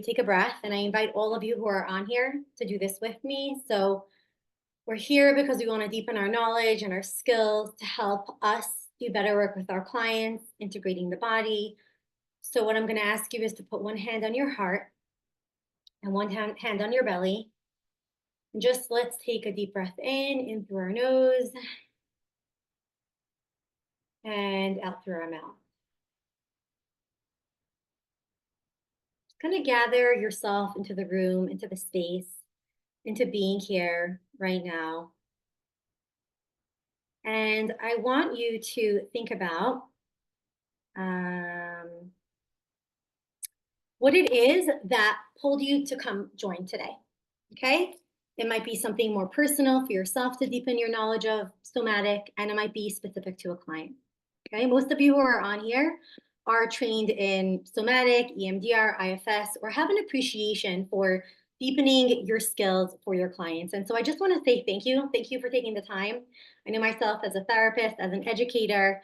take a breath, and I invite all of you who are on here to do this with me. So we're here because we want to deepen our knowledge and our skills to help us do better work with our clients, integrating the body. So what I'm going to ask you is to put one hand on your heart and one hand on your belly. And just let's take a deep breath in through our nose and out through our mouth. Kind of gather yourself into the room, into the space, into being here right now. And I want you to think about what it is that pulled you to come join today, okay? It might be something more personal for yourself to deepen your knowledge of somatic, and it might be specific to a client, okay? Most of you who are on here are trained in somatic, EMDR, IFS, or have an appreciation for deepening your skills for your clients. And so I just want to say thank you. Thank you for taking the time. I know myself as a therapist, as an educator,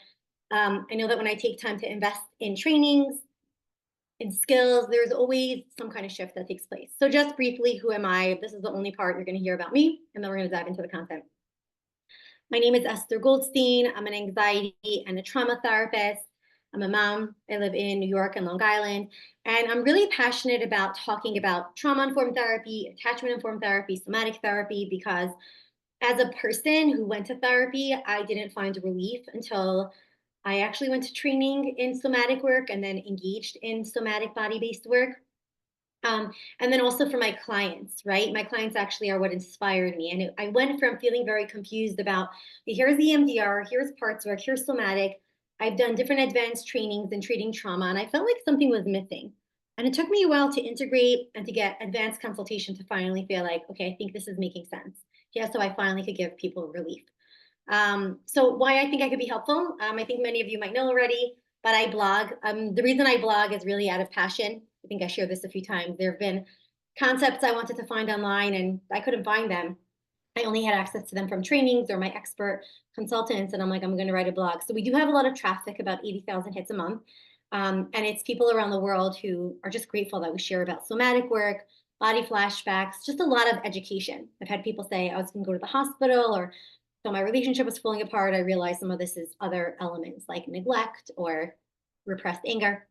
I know that when I take time to invest in trainings, in skills, there's always some kind of shift that takes place. So just briefly, who am I? This is the only part you're going to hear about me, and then we're going to dive into the content. My name is Esther Goldstein. I'm an anxiety and a trauma therapist. I'm a mom. I live in New York and Long Island. And I'm really passionate about talking about trauma-informed therapy, attachment-informed therapy, somatic therapy, because as a person who went to therapy, I didn't find relief until I actually went to training in somatic work and then engaged in somatic body-based work. And then also for my clients, right? My clients actually are what inspired me. And I went from feeling very confused about, here's the EMDR, here's parts work, here's somatic. I've done different advanced trainings in treating trauma, and I felt like something was missing. And it took me a while to integrate and to get advanced consultation to finally feel like, okay, I think this is making sense. Yeah, so I finally could give people relief. So why I think I could be helpful, I think many of you might know already, but I blog. The reason I blog is really out of passion. I think I shared this a few times. There have been concepts I wanted to find online and I couldn't find them. I only had access to them from trainings or my expert consultants. And I'm like, I'm going to write a blog. So we do have a lot of traffic, about 80,000 hits a month. And it's people around the world who are just grateful that we share about somatic work, body flashbacks, just a lot of education. I've had people say I was going to go to the hospital, or so my relationship was falling apart. I realized some of this is other elements like neglect or repressed anger.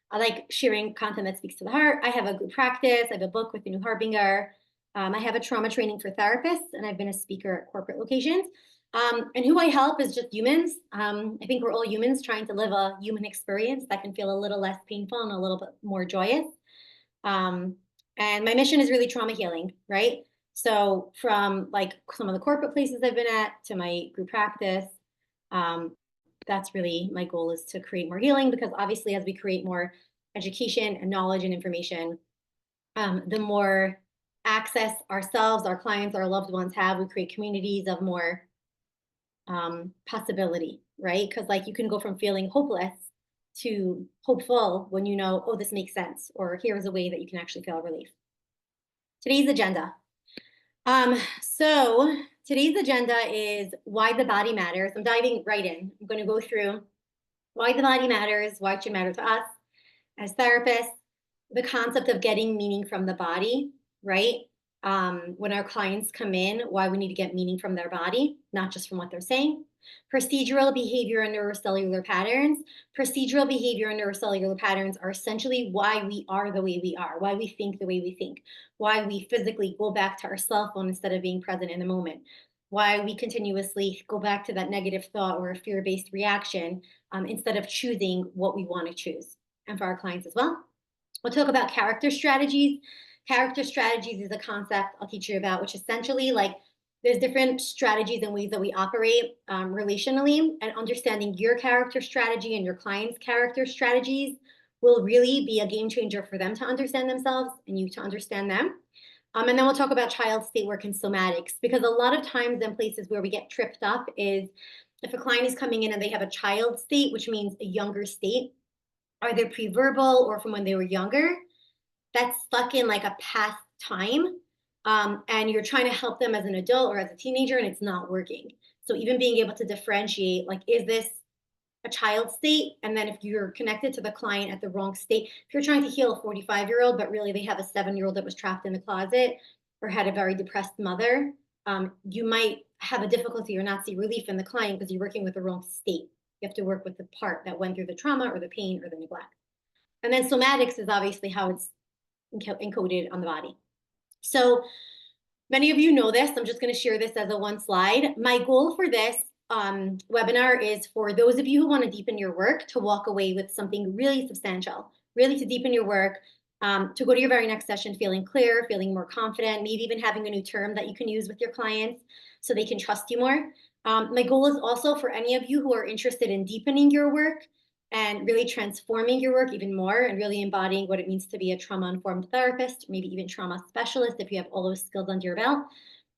I like sharing content that speaks to the heart. I have a group practice. I have a book with the New Harbinger. I have a trauma training for therapists, and I've been a speaker at corporate locations. And who I help is just humans. I think we're all humans trying to live a human experience that can feel a little less painful and a little bit more joyous. And my mission is really trauma healing, right? So from like some of the corporate places I've been at to my group practice, that's really my goal, is to create more healing, because obviously as we create more education and knowledge and information, the more access ourselves, our clients, our loved ones have, we create communities of more possibility, right? Because like you can go from feeling hopeless to hopeful when you know, oh, this makes sense, or here's a way that you can actually feel relief. Today's agenda. So today's agenda is why the body matters. I'm diving right in. I'm going to go through why the body matters, why it should matter to us as therapists, the concept of getting meaning from the body, right? When our clients come in, why we need to get meaning from their body, not just from what they're saying. Procedural behavior and neurocellular patterns. Procedural behavior and neurocellular patterns are essentially why we are the way we are, why we think the way we think, why we physically go back to our cell phone instead of being present in the moment, why we continuously go back to that negative thought or a fear-based reaction instead of choosing what we want to choose. And for our clients as well. We'll talk about character strategies. Character strategies is a concept I'll teach you about, which essentially, like, there's different strategies and ways that we operate relationally, and understanding your character strategy and your client's character strategies will really be a game changer for them to understand themselves and you to understand them. And then we'll talk about child state work and somatics, because a lot of times in places where we get tripped up is if a client is coming in and they have a child state, which means a younger state, either pre-verbal or from when they were younger, that's stuck in like a past time. And you're trying to help them as an adult or as a teenager, and it's not working. So even being able to differentiate, like, is this a child state, and then if you're connected to the client at the wrong state, if you're trying to heal a 45-year-old, but really they have a 7-year-old that was trapped in the closet or had a very depressed mother, you might have a difficulty or not see relief in the client because you're working with the wrong state. You have to work with the part that went through the trauma or the pain or the neglect. And then somatics is obviously how it's encoded on the body. So many of you know this. I'm just going to share this as a one slide. My goal for this webinar is for those of you who want to deepen your work to walk away with something really substantial, really to deepen your work, to go to your very next session feeling clear, feeling more confident, maybe even having a new term that you can use with your clients so they can trust you more. My goal is also for any of you who are interested in deepening your work and really transforming your work even more and really embodying what it means to be a trauma-informed therapist, maybe even trauma specialist if you have all those skills under your belt,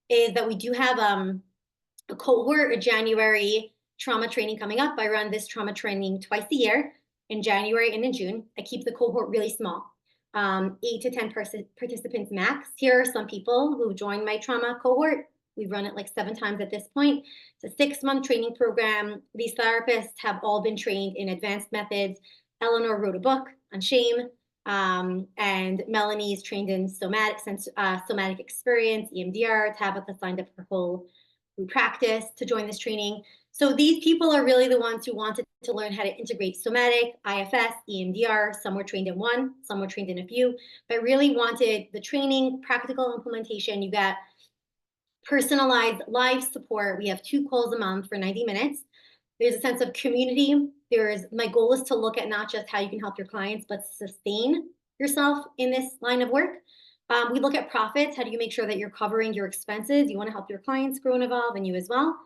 is that we do have a cohort, a January trauma training coming up. I run this trauma training twice a year, in January and in June. I keep the cohort really small, 8 to 10 participants max. Here are some people who joined my trauma cohort. We've run it like 7 times at this point. It's a 6-month training program. These therapists have all been trained in advanced methods. Eleanor wrote a book on shame, and Melanie's trained in somatic experience, EMDR. Tabitha signed up for whole practice to join this training. So these people are really the ones who wanted to learn how to integrate somatic, IFS, EMDR. Some were trained in one, some were trained in a few, but really wanted the training, practical implementation. You got personalized live support. We have 2 calls a month for 90 minutes. There's a sense of community. My goal is to look at not just how you can help your clients, but sustain yourself in this line of work. We look at profits. How do you make sure that you're covering your expenses? You want to help your clients grow and evolve, and you as well.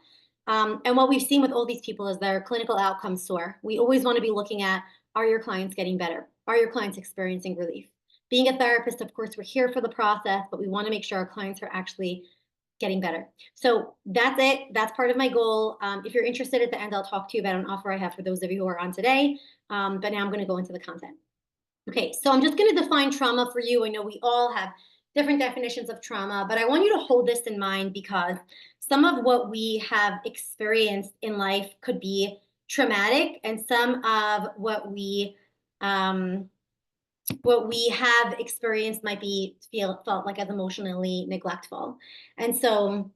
And what we've seen with all these people is their clinical outcomes soar. We always want to be looking at, are your clients getting better? Are your clients experiencing relief? Being a therapist, of course, we're here for the process, but we want to make sure our clients are actually getting better. So that's it. That's part of my goal. If you're interested at the end, I'll talk to you about an offer I have for those of you who are on today. But now I'm going to go into the content. Okay, so I'm just going to define trauma for you. I know we all have different definitions of trauma, but I want you to hold this in mind because some of what we have experienced in life could be traumatic, and some of what we have experienced might be felt like as emotionally neglectful. And so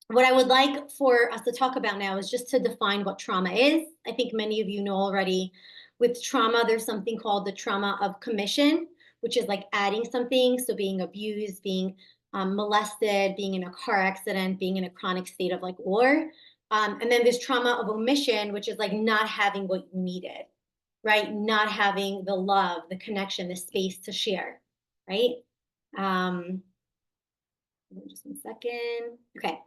what I would like for us to talk about now is just to define what trauma is. I think many of you know already. With trauma, there's something called the trauma of commission, which is like adding something. So being abused, being molested, being in a car accident, being in a chronic state of like war. And then there's trauma of omission, which is like not having what you needed, right? Not having the love, the connection, the space to share, right? Just 1 second. Okay.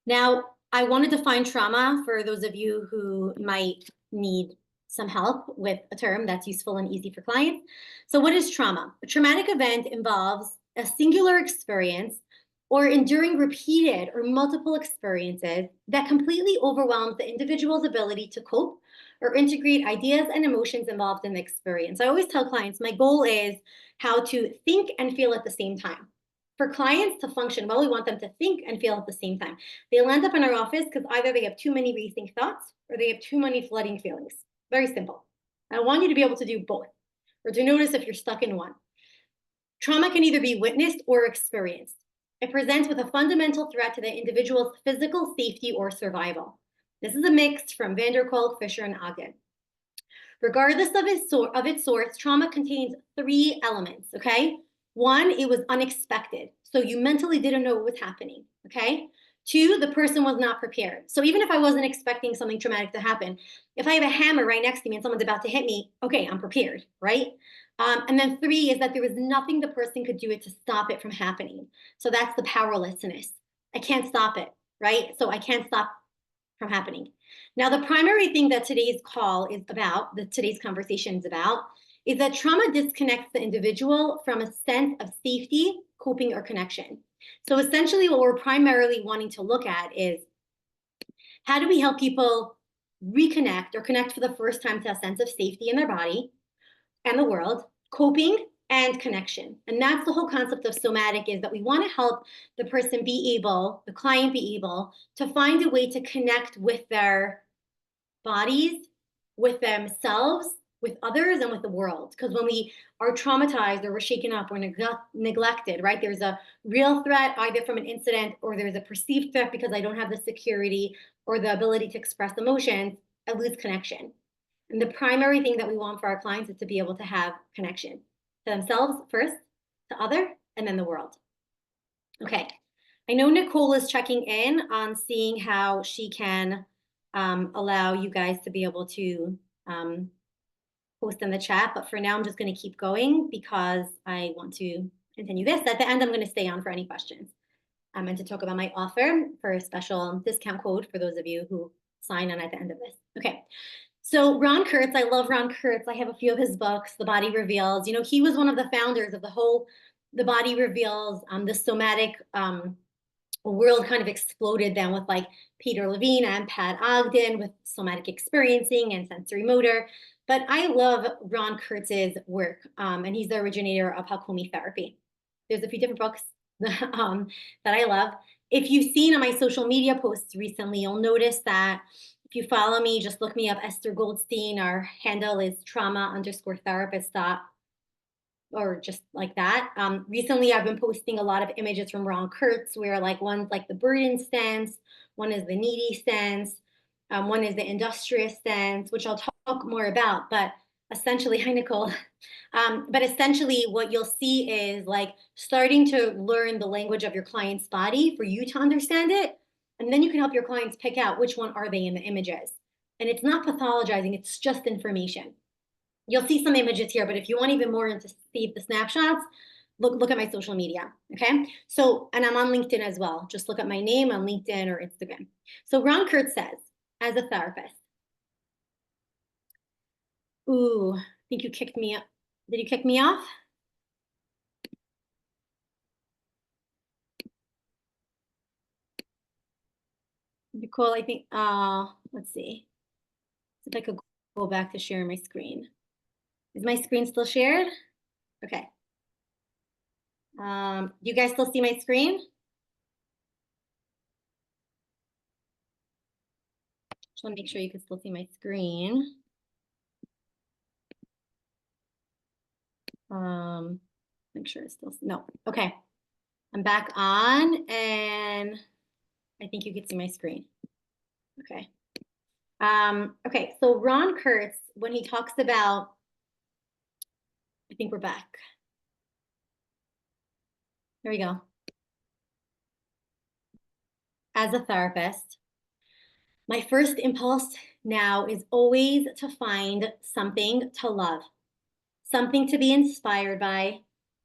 Now, I want to define trauma for those of you who might need some help with a term that's useful and easy for clients. So what is trauma? A traumatic event involves a singular experience or enduring repeated or multiple experiences that completely overwhelms the individual's ability to cope or integrate ideas and emotions involved in the experience. I always tell clients, my goal is how to think and feel at the same time. For clients to function well, we want them to think and feel at the same time. They'll end up in our office because either they have too many racing thoughts or they have too many flooding feelings. Very simple. I want you to be able to do both, or to notice if you're stuck in one. Trauma can either be witnessed or experienced. It presents with a fundamental threat to the individual's physical safety or survival. This is a mix from van der Kolk, Fisher, and Ogden. Regardless of its source, trauma contains 3 elements, okay? 1, it was unexpected. So you mentally didn't know what was happening, okay? 2, the person was not prepared. So even if I wasn't expecting something traumatic to happen, if I have a hammer right next to me and someone's about to hit me, okay, I'm prepared, right? And then 3 is that there was nothing the person could do to stop it from happening. So that's the powerlessness. I can't stop it, right? So I can't stop from happening. Now, the primary thing that today's call is about, that today's conversation is about, is that trauma disconnects the individual from a sense of safety, coping, or connection. So essentially what we're primarily wanting to look at is how do we help people reconnect or connect for the first time to a sense of safety in their body and the world, coping, and connection. And that's the whole concept of somatic, is that we want to help the person be able, the client be able to find a way to connect with their bodies, with themselves, with others, and with the world. Because when we are traumatized or we're shaken up or neglected, right? There's a real threat either from an incident or there's a perceived threat because I don't have the security or the ability to express emotions. I lose connection. And the primary thing that we want for our clients is to be able to have connection to themselves first, to other, and then the world. Okay. I know Nicole is checking in on seeing how she can allow you guys to be able to post in the chat, but for now I'm just going to keep going because I want to continue this. At the end, I'm going to stay on for any questions. I'm meant to talk about my offer for a special discount code for those of you who sign on at the end of this. Okay. So Ron Kurtz, I love Ron Kurtz. I have a few of his books, The Body Reveals. You know, he was one of the founders of The Body Reveals, the somatic world kind of exploded then with like Peter Levine and Pat Ogden with somatic experiencing and sensory motor. But I love Ron Kurtz's work, and he's the originator of Hakomi therapy. There's a few different books that I love. If you've seen on my social media posts recently, you'll notice that if you follow me, just look me up, Esther Goldstein. Our handle is trauma_therapist. Or just like that. Recently, I've been posting a lot of images from Ron Kurtz where like one's like the burden stance, one is the needy stance, one is the industrious stance, which I'll talk more about. But essentially, hi, Nicole. But essentially what you'll see is like starting to learn the language of your client's body for you to understand it. And then you can help your clients pick out which one are they in the images. And it's not pathologizing, it's just information. You'll see some images here, but if you want even more to see the snapshots, look at my social media, okay? So, and I'm on LinkedIn as well. Just look at my name on LinkedIn or Instagram. So Ron Kurtz says, as a therapist, ooh, I think you kicked me up. Did you kick me off? Nicole, I think, let's see. If I could go back to sharing my screen. Is my screen still shared? Okay. Do you guys still see my screen? Just want to make sure you can still see my screen. Make sure it's still, no, okay. I'm back on and I think you can see my screen. Okay. Okay, so Ron Kurtz, when he talks about, I think we're back. There we go. As a therapist, my first impulse now is always to find something to love, something to be inspired by,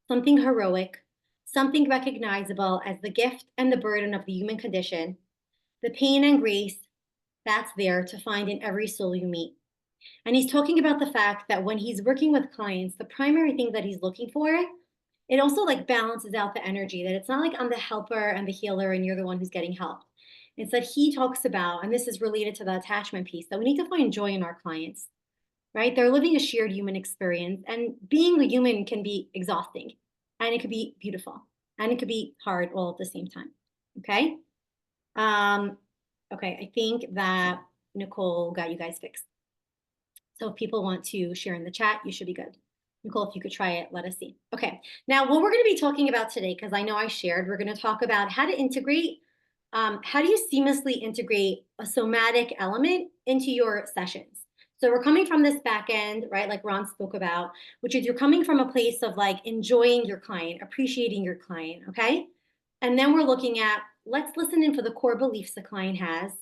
something heroic, something recognizable as the gift and the burden of the human condition, the pain and grace that's there to find in every soul you meet. And he's talking about the fact that when he's working with clients, the primary thing that he's looking for, it also like balances out the energy, that it's not like I'm the helper and the healer and you're the one who's getting helped. It's that he talks about, and this is related to the attachment piece, that we need to find joy in our clients, right? They're living a shared human experience, and being a human can be exhausting, and it could be beautiful, and it could be hard all at the same time, okay? Okay, I think that Nicole got you guys fixed. So if people want to share in the chat, you should be good. Nicole, if you could try it, let us see. Okay, now what we're going to be talking about today, because I know I shared, we're going to talk about how to integrate, how do you seamlessly integrate a somatic element into your sessions? So we're coming from this back end, right, like Ron spoke about, which is you're coming from a place of like enjoying your client, appreciating your client, okay? And then we're looking at, let's listen in for the core beliefs the client has.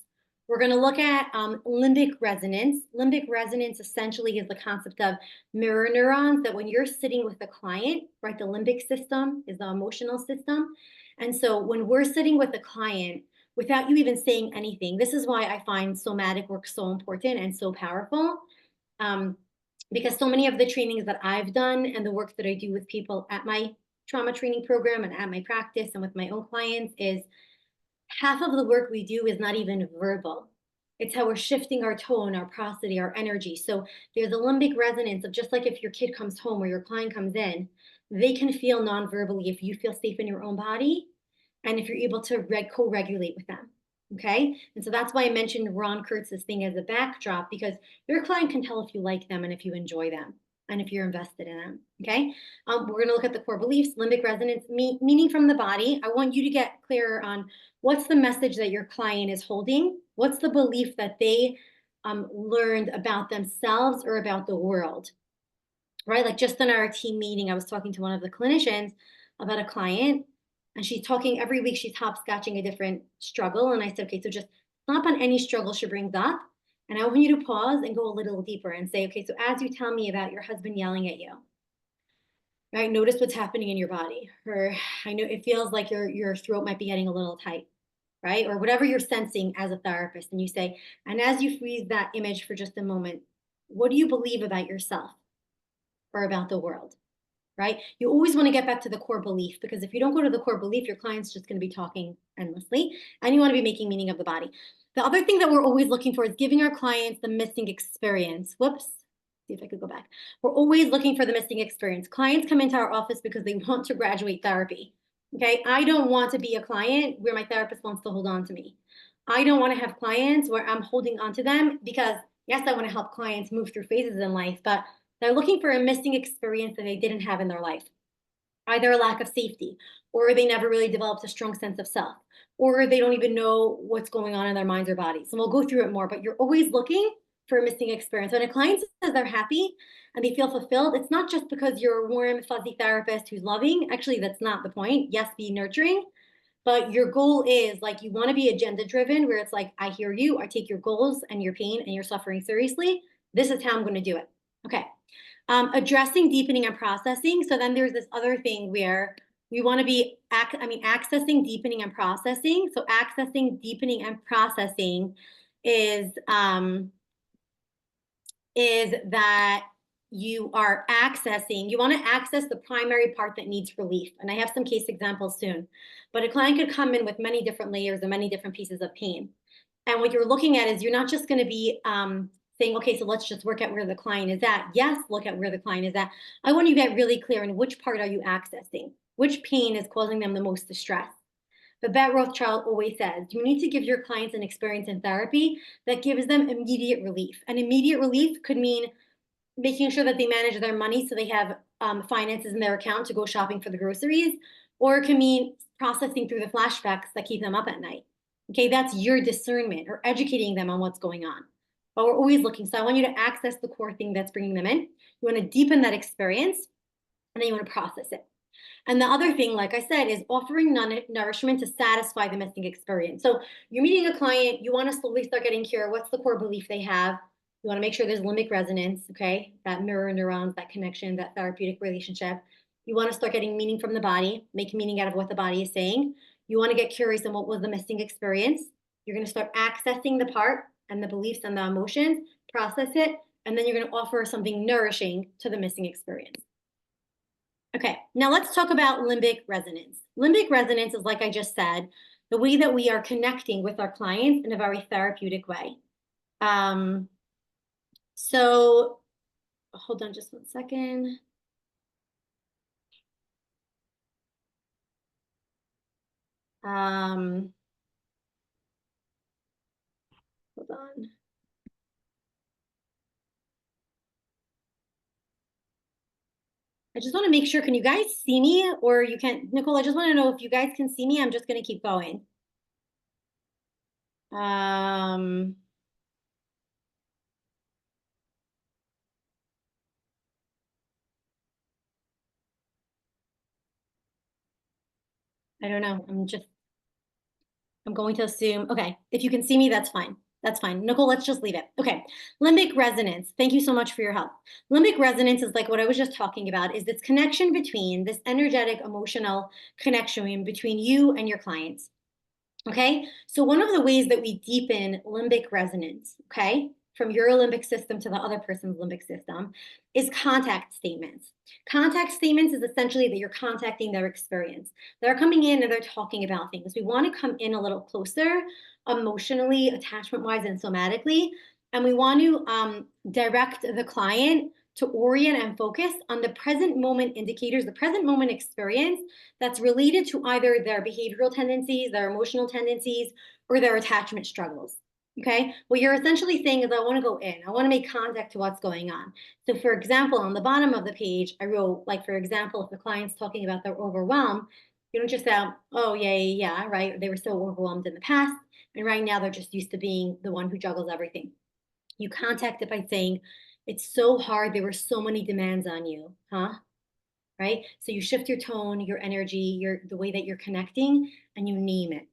We're going to look at limbic resonance. Limbic resonance essentially is the concept of mirror neurons, that when you're sitting with a client, right, the limbic system is the emotional system. And so when we're sitting with a client, without you even saying anything, this is why I find somatic work so important and so powerful, because so many of the trainings that I've done and the work that I do with people at my trauma training program and at my practice and with my own clients is half of the work we do is not even verbal. It's how we're shifting our tone, our prosody, our energy. So there's a limbic resonance of, just like if your kid comes home or your client comes in, they can feel non-verbally if you feel safe in your own body and if you're able to co-regulate with them, Okay. And so that's why I mentioned Ron Kurtz's thing as a backdrop, because your client can tell if you like them and if you enjoy them and if you're invested in them. Okay. We're going to look at the core beliefs, limbic resonance, meaning from the body. I want you to get clearer on what's the message that your client is holding. What's the belief that they learned about themselves or about the world, right? Like just in our team meeting, I was talking to one of the clinicians about a client, and she's talking every week, she's hopscotching a different struggle. And I said, okay, so just stop on any struggle she brings up. And I want you to pause and go a little deeper and say, okay, so as you tell me about your husband yelling at you, right? Notice what's happening in your body. Or I know it feels like your throat might be getting a little tight, right? Or whatever you're sensing as a therapist. And you say, and as you freeze that image for just a moment, what do you believe about yourself or about the world? Right? You always want to get back to the core belief, because if you don't go to the core belief, your client's just going to be talking endlessly, and you want to be making meaning of the body. The other thing that we're always looking for is giving our clients the missing experience. Whoops. See if I could go back. We're always looking for the missing experience. Clients come into our office because they want to graduate therapy. Okay. I don't want to be a client where my therapist wants to hold on to me. I don't want to have clients where I'm holding on to them, because yes, I want to help clients move through phases in life, but they're looking for a missing experience that they didn't have in their life. Either a lack of safety, or they never really developed a strong sense of self, or they don't even know what's going on in their minds or bodies. And we'll go through it more, but you're always looking for a missing experience. When a client says they're happy and they feel fulfilled, it's not just because you're a warm, fuzzy therapist who's loving. Actually, that's not the point. Yes, be nurturing, but your goal is like, you want to be agenda driven, where it's like, I hear you, I take your goals and your pain and your suffering seriously. This is how I'm going to do it. Okay. Addressing, deepening, and processing. So then there's this other thing where we want to be, accessing, deepening, and processing. So accessing, deepening, and processing is that you are accessing, you want to access the primary part that needs relief. And I have some case examples soon, but a client could come in with many different layers and many different pieces of pain. And what you're looking at is, you're not just going to be saying, okay, so let's just work at where the client is at. Yes, look at where the client is at. I want you to get really clear in which part are you accessing, which pain is causing them the most distress. But Bette Rothschild always says, you need to give your clients an experience in therapy that gives them immediate relief. And immediate relief could mean making sure that they manage their money so they have finances in their account to go shopping for the groceries, or it can mean processing through the flashbacks that keep them up at night. Okay, that's your discernment, or educating them on what's going on. But we're always looking. So I want you to access the core thing that's bringing them in. You want to deepen that experience, and then you want to process it. And the other thing, like I said, is offering nourishment to satisfy the missing experience. So you're meeting a client, you want to slowly start getting clear what's the core belief they have. You want to make sure there's limbic resonance, okay? That mirror neurons, that connection, that therapeutic relationship. You want to start getting meaning from the body, make meaning out of what the body is saying. You want to get curious on what was the missing experience. You're going to start accessing the part and the beliefs and the emotions, process it, and then you're going to offer something nourishing to the missing experience. Okay, now let's talk about limbic resonance. Limbic resonance is, like I just said, the way that we are connecting with our clients in a very therapeutic way. So hold on just one second. Hold on. I just want to make sure, can you guys see me? Or you can't, Nicole, I just want to know if you guys can see me. I'm just going to keep going. I don't know. I'm going to assume, okay, if you can see me, that's fine. That's fine. Nicole, let's just leave it. Okay, limbic resonance. Thank you so much for your help. Limbic resonance is like what I was just talking about, is this connection between, this energetic, emotional connection between you and your clients. Okay, so one of the ways that we deepen limbic resonance, okay, from your limbic system to the other person's limbic system, is contact statements. Contact statements is essentially that you're contacting their experience. They're coming in and they're talking about things. We want to come in a little closer, emotionally, attachment-wise, and somatically, and we want to direct the client to orient and focus on the present moment indicators, the present moment experience that's related to either their behavioral tendencies, their emotional tendencies, or their attachment struggles. Okay, what you're essentially saying is I want to go in, I want to make contact to what's going on. So for example, on the bottom of the page, I wrote, like, for example, if the client's talking about their overwhelm, you don't just say, oh, yeah, right. They were so overwhelmed in the past. And right now they're just used to being the one who juggles everything. You contact it by saying, it's so hard. There were so many demands on you, huh? Right? So you shift your tone, your energy, the way that you're connecting, and you name it.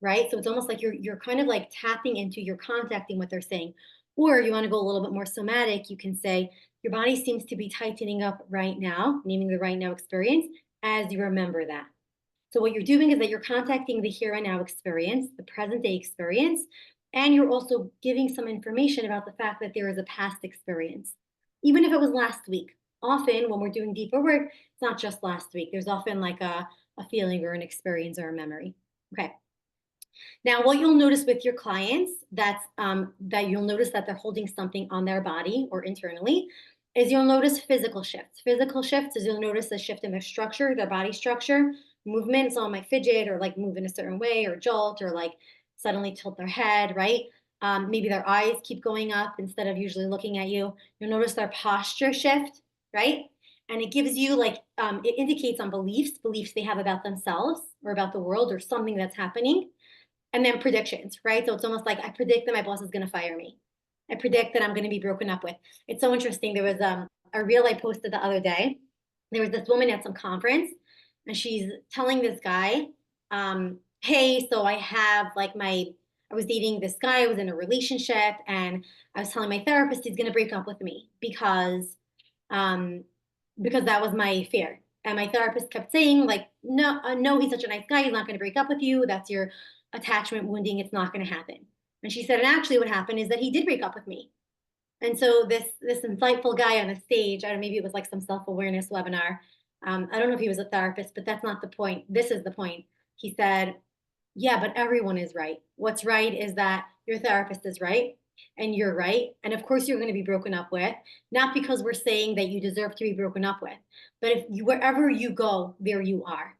Right? So it's almost like you're kind of like tapping into, you're contacting what they're saying. Or you want to go a little bit more somatic, you can say, your body seems to be tightening up right now, naming the right now experience as you remember that. So what you're doing is that you're contacting the here and now experience, the present day experience, and you're also giving some information about the fact that there is a past experience, even if it was last week. Often when we're doing deeper work, it's not just last week. There's often like a feeling or an experience or a memory. Okay. Now, what you'll notice with your clients that you'll notice that they're holding something on their body or internally is you'll notice physical shifts. Physical shifts is you'll notice a shift in their structure, their body structure, movement. Someone might fidget or like move in a certain way or jolt or like suddenly tilt their head, right? Maybe their eyes keep going up instead of usually looking at you. You'll notice their posture shift, right? And it gives you like, it indicates on beliefs they have about themselves or about the world or something that's happening. And then predictions, right? So it's almost like I predict that my boss is going to fire me. I predict that I'm going to be broken up with. It's so interesting. There was a reel I posted the other day. There was this woman at some conference, and she's telling this guy, hey, so I was dating this guy, I was in a relationship, and I was telling my therapist he's going to break up with me because that was my fear. And my therapist kept saying, like, no, he's such a nice guy. He's not going to break up with you. That's your attachment wounding. It's not going to happen. And she said, and actually what happened is that he did break up with me. And so this insightful guy on the stage, I don't know, maybe it was like some self-awareness webinar. I don't know if he was a therapist, but that's not the point. This is the point. He said, yeah, but everyone is right. What's right is that your therapist is right and you're right. And of course you're going to be broken up with, not because we're saying that you deserve to be broken up with, but wherever you go, there you are.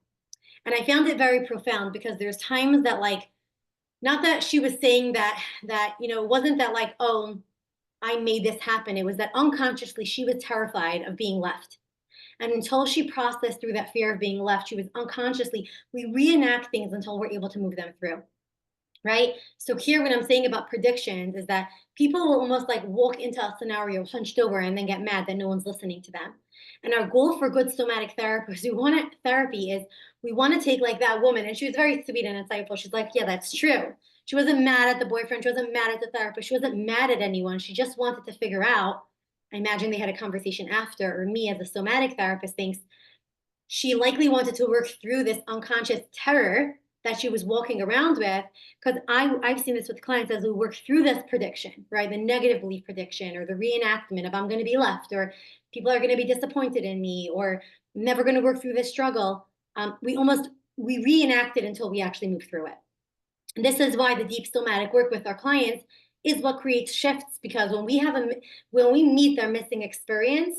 And I found it very profound because there's times that, like, not that she was saying that, it wasn't that like, oh, I made this happen. It was that unconsciously she was terrified of being left. And until she processed through that fear of being left, she was unconsciously, we reenact things until we're able to move them through. Right? So here, what I'm saying about predictions is that people will almost like walk into a scenario hunched over and then get mad that no one's listening to them. And our goal for good somatic therapists, therapy is we want to take like that woman, and she was very sweet and insightful. She's like, yeah, that's true. She wasn't mad at the boyfriend. She wasn't mad at the therapist. She wasn't mad at anyone. She just wanted to figure out, I imagine they had a conversation after, or me as a somatic therapist thinks she likely wanted to work through this unconscious terror that she was walking around with, because I've seen this with clients as we work through this prediction, right? The negative belief prediction or the reenactment of I'm going to be left, or people are going to be disappointed in me, or never going to work through this struggle. We reenact it until we actually move through it. And this is why the deep somatic work with our clients is what creates shifts, because when we meet their missing experience,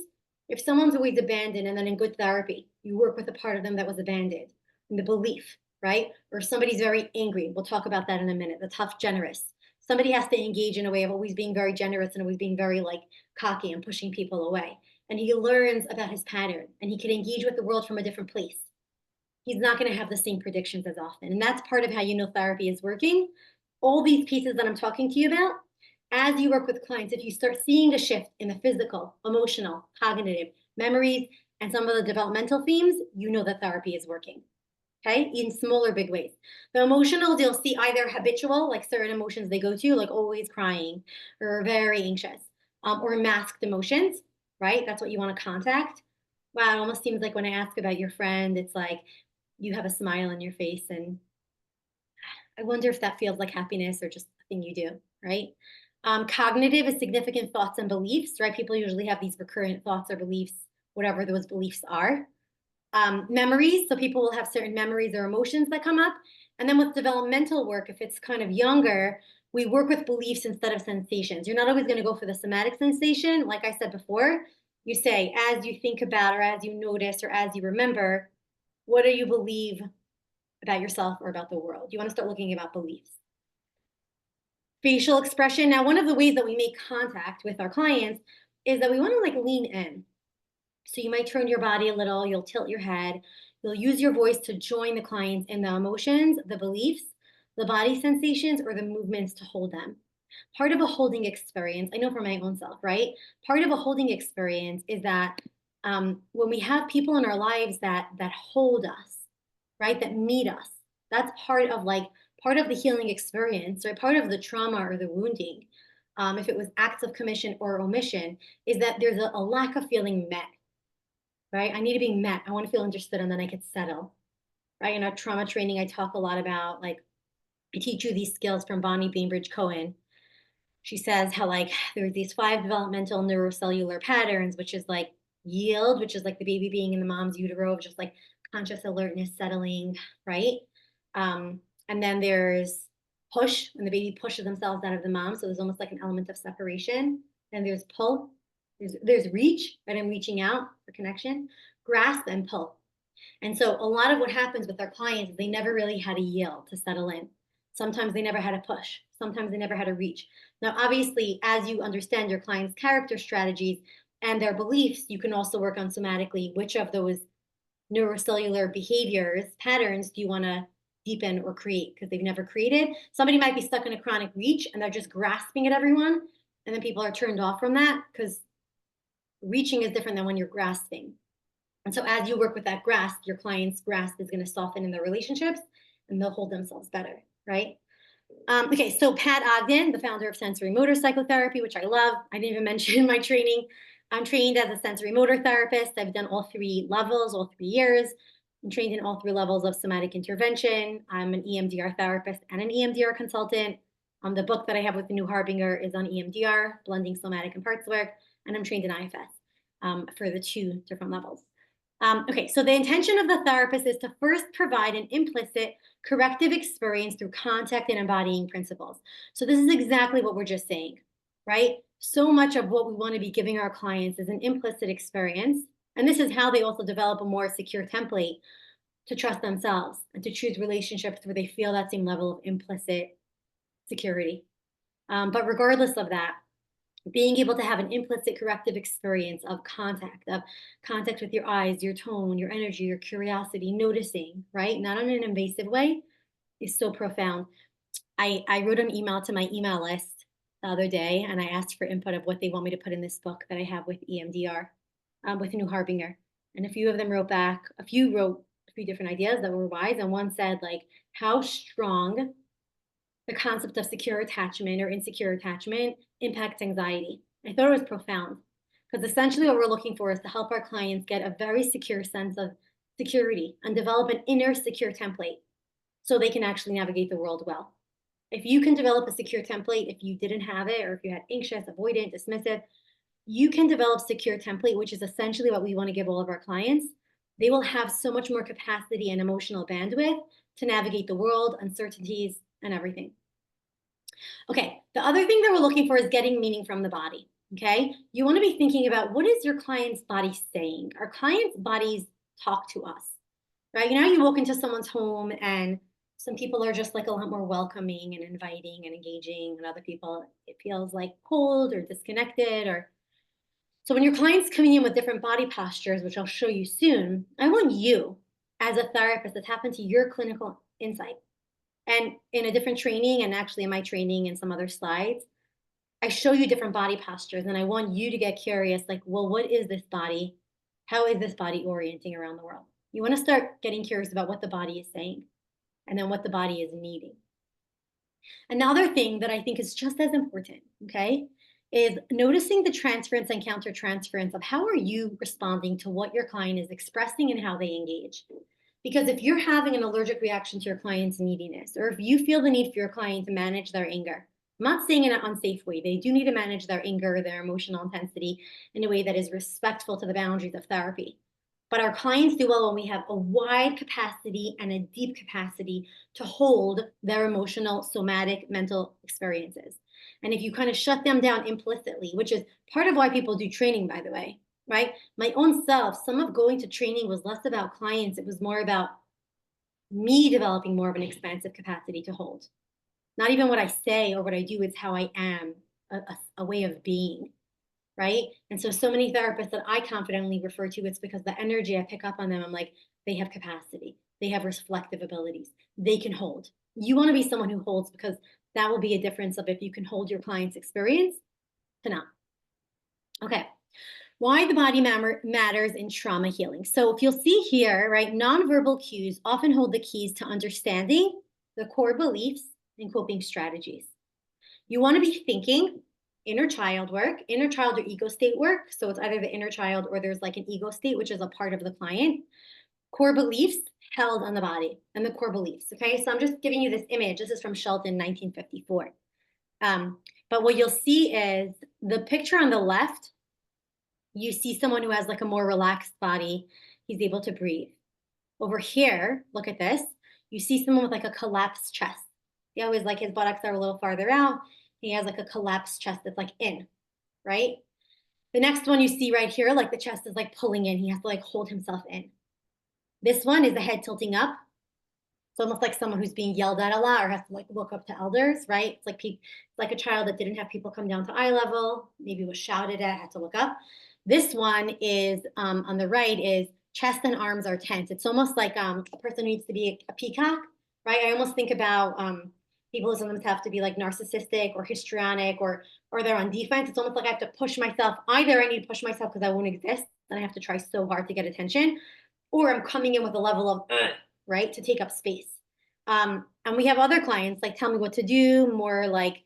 if someone's always abandoned, and then in good therapy, you work with a part of them that was abandoned, and the belief, right? Or somebody's very angry. We'll talk about that in a minute. The tough, generous. Somebody has to engage in a way of always being very generous and always being very like cocky and pushing people away. And he learns about his pattern, and he can engage with the world from a different place. He's not going to have the same predictions as often. And that's part of how you know therapy is working. All these pieces that I'm talking to you about, as you work with clients, if you start seeing a shift in the physical, emotional, cognitive, memories, and some of the developmental themes, you know that therapy is working. Okay, in small or big ways. The emotional, you'll see either habitual, like certain emotions they go to, like always crying or very anxious, or masked emotions, right? That's what you want to contact. Wow, it almost seems like when I ask about your friend, it's like you have a smile on your face, and I wonder if that feels like happiness or just a thing you do, right? Cognitive is significant thoughts and beliefs, right? People usually have these recurrent thoughts or beliefs, whatever those beliefs are. Memories, so people will have certain memories or emotions that come up. And then with developmental work, if it's kind of younger, we work with beliefs instead of sensations. You're not always going to go for the somatic sensation. Like I said before, You say, as you think about, or as you notice, or as you remember, what do you believe about yourself or about the world? You want to start looking about beliefs. Facial expression. Now, one of the ways that we make contact with our clients is that we want to like lean in. So you might turn your body a little, you'll tilt your head, you'll use your voice to join the clients in the emotions, the beliefs, the body sensations, or the movements to hold them. Part of a holding experience, I know for my own self, right? Part of a holding experience is that when we have people in our lives that hold us, right, that meet us, that's part of the healing experience, right? Part of the trauma or the wounding, if it was acts of commission or omission, is that there's a lack of feeling met, right? I need to be met. I want to feel understood, and then I could settle, right? In our trauma training, I talk a lot about like I teach you these skills from Bonnie Bainbridge Cohen. She says how like there's these 5 developmental neurocellular patterns, which is like yield, which is like the baby being in the mom's utero, just like conscious alertness, settling, right? And then there's push, when the baby pushes themselves out of the mom. So there's almost like an element of separation. Then there's pull, there's reach, right? I'm reaching out for connection, grasp, and pull. And so a lot of what happens with our clients is they never really had a yield to settle in. Sometimes they never had a push. Sometimes they never had a reach. Now, obviously, as you understand your client's character strategies and their beliefs, you can also work on somatically which of those neurocellular behaviors, patterns do you want to deepen or create because they've never created. Somebody might be stuck in a chronic reach and they're just grasping at everyone. And then people are turned off from that because reaching is different than when you're grasping. And so as you work with that grasp, your client's grasp is going to soften in their relationships and they'll hold themselves better, right? Okay, so Pat Ogden, the founder of sensory motor psychotherapy, which I love. I didn't even mention my training. I'm trained as a sensory motor therapist. I've done all 3 levels, all 3 years. I'm trained in all 3 levels of somatic intervention. I'm an EMDR therapist and an EMDR consultant. The book that I have with the New Harbinger is on EMDR, blending somatic and parts work, and I'm trained in IFS for the 2 different levels. Okay, so the intention of the therapist is to first provide an implicit corrective experience through contact and embodying principles. So this is exactly what we're just saying, right? So much of what we want to be giving our clients is an implicit experience. And this is how they also develop a more secure template to trust themselves and to choose relationships where they feel that same level of implicit security. But regardless of that, being able to have an implicit corrective experience of contact with your eyes, your tone, your energy, your curiosity, noticing, right? Not in an invasive way, is so profound. I wrote an email to my email list the other day and I asked for input of what they want me to put in this book that I have with EMDR, with New Harbinger. And a few of them wrote back, a few wrote a few different ideas that were wise. And one said, like, how strong the concept of secure attachment or insecure attachment impacts anxiety. I thought it was profound because essentially what we're looking for is to help our clients get a very secure sense of security and develop an inner secure template so they can actually navigate the world well. If you can develop a secure template, if you didn't have it, or if you had anxious, avoidant, dismissive, you can develop secure template, which is essentially what we want to give all of our clients. They will have so much more capacity and emotional bandwidth to navigate the world, uncertainties, and everything. Okay, the other thing that we're looking for is getting meaning from the body. Okay, you want to be thinking about what is your client's body saying? Our clients' bodies talk to us, right? You know, you walk into someone's home and some people are just like a lot more welcoming and inviting and engaging, and other people, it feels like cold or disconnected. Or so when your client's coming in with different body postures, which I'll show you soon, I want you as a therapist to tap into your clinical insight. And in a different training, and actually in my training and some other slides, I show you different body postures, and I want you to get curious, like, well, what is this body? How is this body orienting around the world? You want to start getting curious about what the body is saying and then what the body is needing. Another thing that I think is just as important, okay, is noticing the transference and countertransference of how are you responding to what your client is expressing and how they engage. Because if you're having an allergic reaction to your client's neediness, or if you feel the need for your client to manage their anger, I'm not saying in an unsafe way. They do need to manage their anger, their emotional intensity in a way that is respectful to the boundaries of therapy. But our clients do well when we have a wide capacity and a deep capacity to hold their emotional, somatic, mental experiences. And if you kind of shut them down implicitly, which is part of why people do training, by the way, right? My own self, some of going to training was less about clients. It was more about me developing more of an expansive capacity to hold. Not even what I say or what I do, it's how I am, a way of being, right? And so many therapists that I confidently refer to, it's because the energy I pick up on them, I'm like, they have capacity, they have reflective abilities, they can hold. You want to be someone who holds, because that will be a difference of if you can hold your client's experience to not. Okay. Why the body matters in trauma healing. So if you'll see here, right, nonverbal cues often hold the keys to understanding the core beliefs and coping strategies. You want to be thinking inner child work, inner child or ego state work. So it's either the inner child or there's like an ego state, which is a part of the client. Core beliefs held on the body and the core beliefs. Okay. So I'm just giving you this image. This is from Shelton, 1954. But what you'll see is the picture on the left, you see someone who has like a more relaxed body. He's able to breathe. Over here, look at this. You see someone with like a collapsed chest. He always like his buttocks are a little farther out. He has like a collapsed chest that's like in, right? The next one you see right here, like the chest is like pulling in. He has to like hold himself in. This one is the head tilting up. It's almost like someone who's being yelled at a lot or has to like look up to elders, right? It's like a child that didn't have people come down to eye level, maybe was shouted at, had to look up. This one is on the right is chest and arms are tense. It's almost like a person needs to be a peacock, right? I almost think about people who sometimes have to be like narcissistic or histrionic or they're on defense. It's almost like I have to push myself. Either I need to push myself because I won't exist and I have to try so hard to get attention, or I'm coming in with a level of right, to take up space. And we have other clients like tell me what to do, more like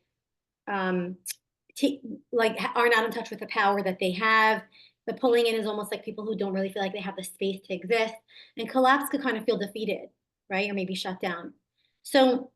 are not in touch with the power that they have. The pulling in is almost like people who don't really feel like they have the space to exist. And collapse could kind of feel defeated, right? Or maybe shut down. So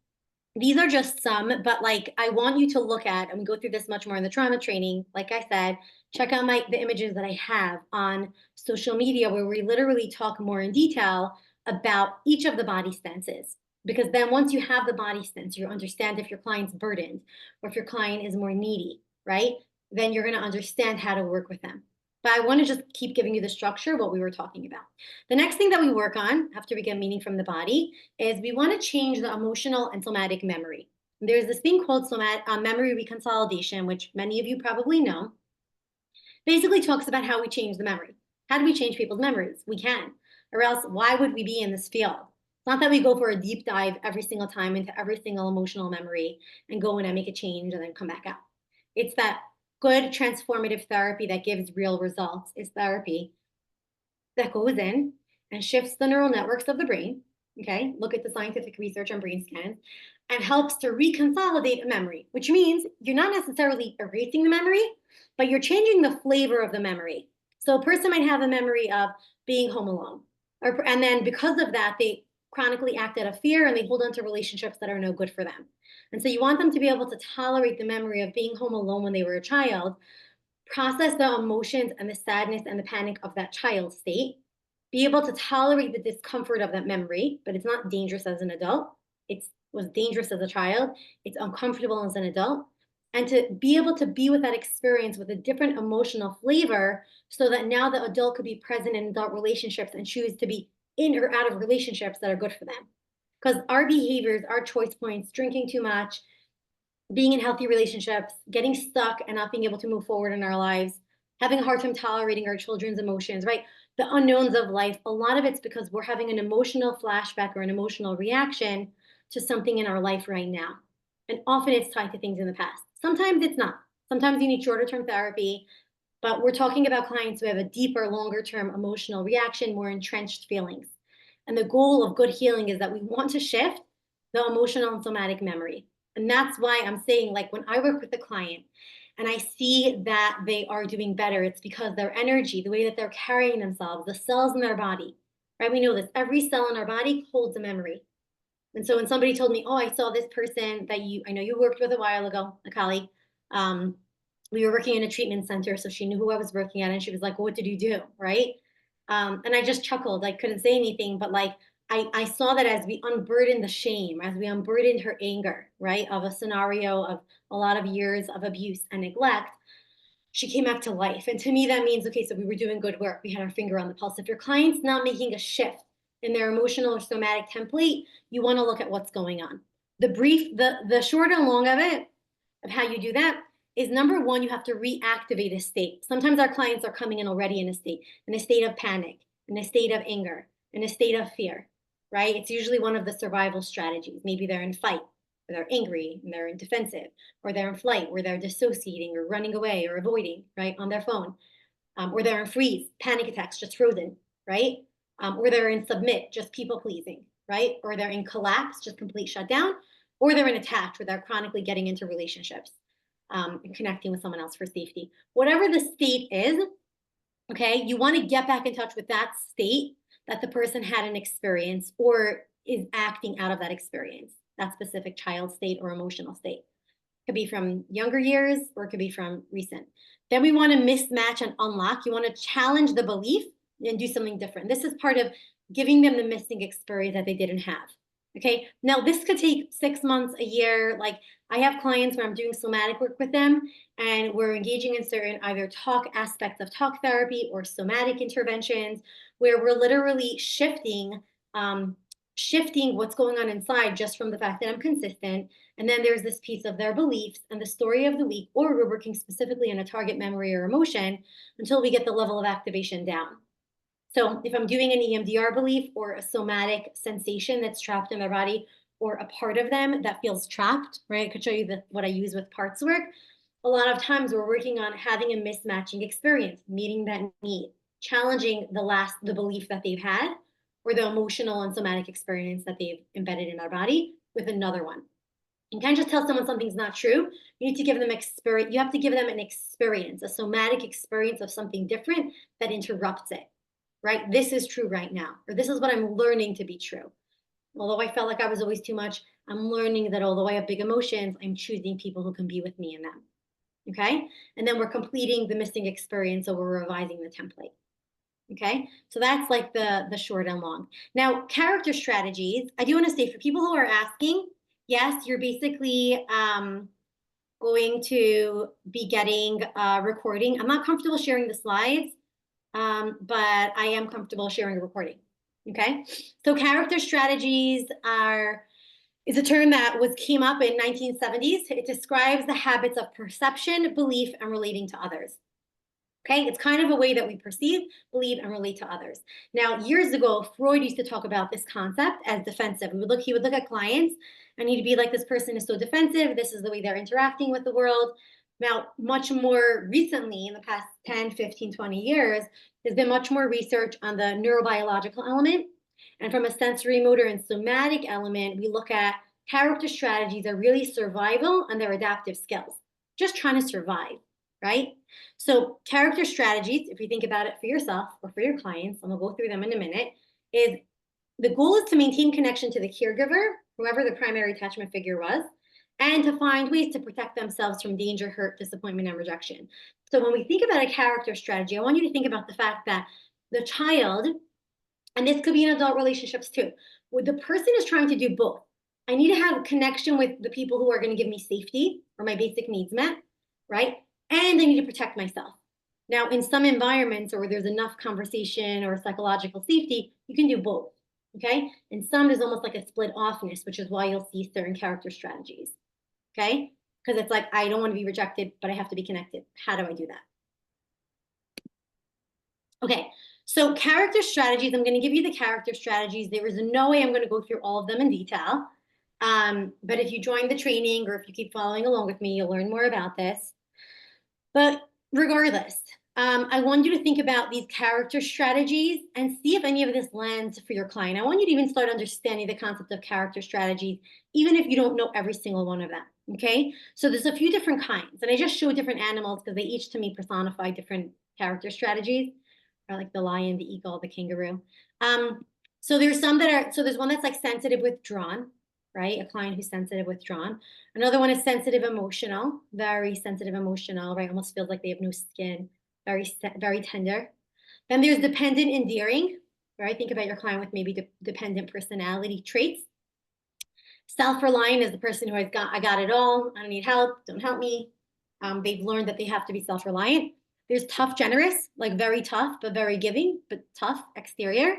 these are just some, but like I want you to look at, and we go through this much more in the trauma training. Like I said, check out the images that I have on social media where we literally talk more in detail about each of the body stances. Because then once you have the body stance, you understand if your client's burdened or if your client is more needy, right? Then you're going to understand how to work with them. But I want to just keep giving you the structure of what we were talking about. The next thing that we work on after we get meaning from the body is we want to change the emotional and somatic memory. There's this thing called memory reconsolidation, which many of you probably know. Basically talks about how we change the memory. How do we change people's memories? We can, or else why would we be in this field? It's not that we go for a deep dive every single time into every single emotional memory and go in and make a change and then come back out. It's that good transformative therapy that gives real results is therapy that goes in and shifts the neural networks of the brain. Okay, look at the scientific research on brain scans, and helps to reconsolidate a memory, which means you're not necessarily erasing the memory, but you're changing the flavor of the memory. So a person might have a memory of being home alone, and then because of that, they chronically act out of fear and they hold on to relationships that are no good for them. And so you want them to be able to tolerate the memory of being home alone when they were a child, process the emotions and the sadness and the panic of that child state, be able to tolerate the discomfort of that memory, but it's not dangerous as an adult. It was dangerous as a child. It's uncomfortable as an adult. And to be able to be with that experience with a different emotional flavor so that now the adult could be present in adult relationships and choose to be in or out of relationships that are good for them. Because our behaviors, our choice points, drinking too much, being in healthy relationships, getting stuck and not being able to move forward in our lives, having a hard time tolerating our children's emotions, right? The unknowns of life, a lot of it's because we're having an emotional flashback or an emotional reaction to something in our life right now. And often it's tied to things in the past. Sometimes it's not. Sometimes you need shorter term therapy, but we're talking about clients who have a deeper, longer term emotional reaction, more entrenched feelings. And the goal of good healing is that we want to shift the emotional and somatic memory. And that's why I'm saying, like, when I work with a client and I see that they are doing better, it's because their energy, the way that they're carrying themselves, the cells in their body, right? We know this. Every cell in our body holds a memory. And so when somebody told me, oh, I saw this person that I know you worked with a while ago, a colleague, we were working in a treatment center, so she knew who I was working at, and she was like, well, what did you do, right? And I just chuckled. I couldn't say anything, but like, I saw that as we unburdened the shame, as we unburdened her anger, right, of a scenario of a lot of years of abuse and neglect, she came back to life. And to me, that means, okay, so we were doing good work. We had our finger on the pulse. If your client's not making a shift in their emotional or somatic template, you want to look at what's going on. The short and long of it, of how you do that, is number one, you have to reactivate a state. Sometimes our clients are coming in already in a state of panic, in a state of anger, in a state of fear, right? It's usually one of the survival strategies. Maybe they're in fight, or they're angry, and they're in defensive, or they're in flight, where they're dissociating or running away or avoiding, right, on their phone, or they're in freeze, panic attacks, just frozen, right? Or they're in submit, just people pleasing, right? Or they're in collapse, just complete shutdown, or they're in attach, where they're chronically getting into relationships and connecting with someone else for safety. Whatever the state is, okay, you want to get back in touch with that state that the person had an experience or is acting out of that experience, that specific child state or emotional state. Could be from younger years or it could be from recent. Then we want to mismatch and unlock. You want to challenge the belief and do something different. This is part of giving them the missing experience that they didn't have. Okay, now this could take 6 months, a year. Like I have clients where I'm doing somatic work with them and we're engaging in certain either talk aspects of talk therapy or somatic interventions where we're literally shifting what's going on inside just from the fact that I'm consistent. And then there's this piece of their beliefs and the story of the week, or we're working specifically on a target memory or emotion until we get the level of activation down. So if I'm doing an EMDR belief or a somatic sensation that's trapped in their body or a part of them that feels trapped, right? I could show you what I use with parts work. A lot of times we're working on having a mismatching experience, meeting that need, challenging the belief that they've had or the emotional and somatic experience that they've embedded in our body with another one. You can't just tell someone something's not true. You need to give them experience. You have to give them an experience, a somatic experience of something different that interrupts it, right? This is true right now, or this is what I'm learning to be true. Although I felt like I was always too much, I'm learning that although I have big emotions, I'm choosing people who can be with me in them. Okay? And then we're completing the missing experience, so we're revising the template. Okay, so that's like the short and long. Now, character strategies, I do want to say for people who are asking, yes, you're basically going to be getting a recording. I'm not comfortable sharing the slides, but I am comfortable sharing a recording. Okay, so character strategies is a term that came up in 1970s. It describes the habits of perception, belief, and relating to others. Okay, it's kind of a way that we perceive, believe, and relate to others. Now, years ago, Freud used to talk about this concept as defensive. He would look at clients and he'd be like, this person is so defensive. This is the way they're interacting with the world. Now, much more recently, in the past 10, 15, 20 years, there's been much more research on the neurobiological element. And from a sensory, motor, and somatic element, we look at character strategies are really survival and their adaptive skills, just trying to survive, right? So character strategies, if you think about it for yourself or for your clients, and we'll go through them in a minute, is the goal is to maintain connection to the caregiver, whoever the primary attachment figure was, and to find ways to protect themselves from danger, hurt, disappointment, and rejection. So when we think about a character strategy, I want you to think about the fact that the child, and this could be in adult relationships too, where the person is trying to do both. I need to have a connection with the people who are going to give me safety or my basic needs met, right? And I need to protect myself. Now, in some environments where there's enough conversation or psychological safety, you can do both, okay? In some, there's almost like a split offness, which is why you'll see certain character strategies, okay? Because it's like, I don't want to be rejected, but I have to be connected. How do I do that? Okay, so character strategies, I'm going to give you the character strategies. There is no way I'm going to go through all of them in detail. But if you join the training or if you keep following along with me, you'll learn more about this. But regardless, I want you to think about these character strategies and see if any of this lands for your client. I want you to even start understanding the concept of character strategies, even if you don't know every single one of them, okay? So there's a few different kinds, and I just showed different animals because they each, to me, personify different character strategies, or like the lion, the eagle, the kangaroo. So there's some that are, so there's one that's like sensitive, withdrawn, right? A client who's sensitive, withdrawn. Another one is sensitive, emotional, very sensitive, emotional, right? Almost feels like they have no skin, very tender. Then there's dependent, endearing, right? Think about your client with maybe dependent personality traits. Self-reliant is the person who has I got it all. I don't need help. Don't help me. They've learned that they have to be self-reliant. There's tough, generous, like very tough, but very giving, but tough exterior.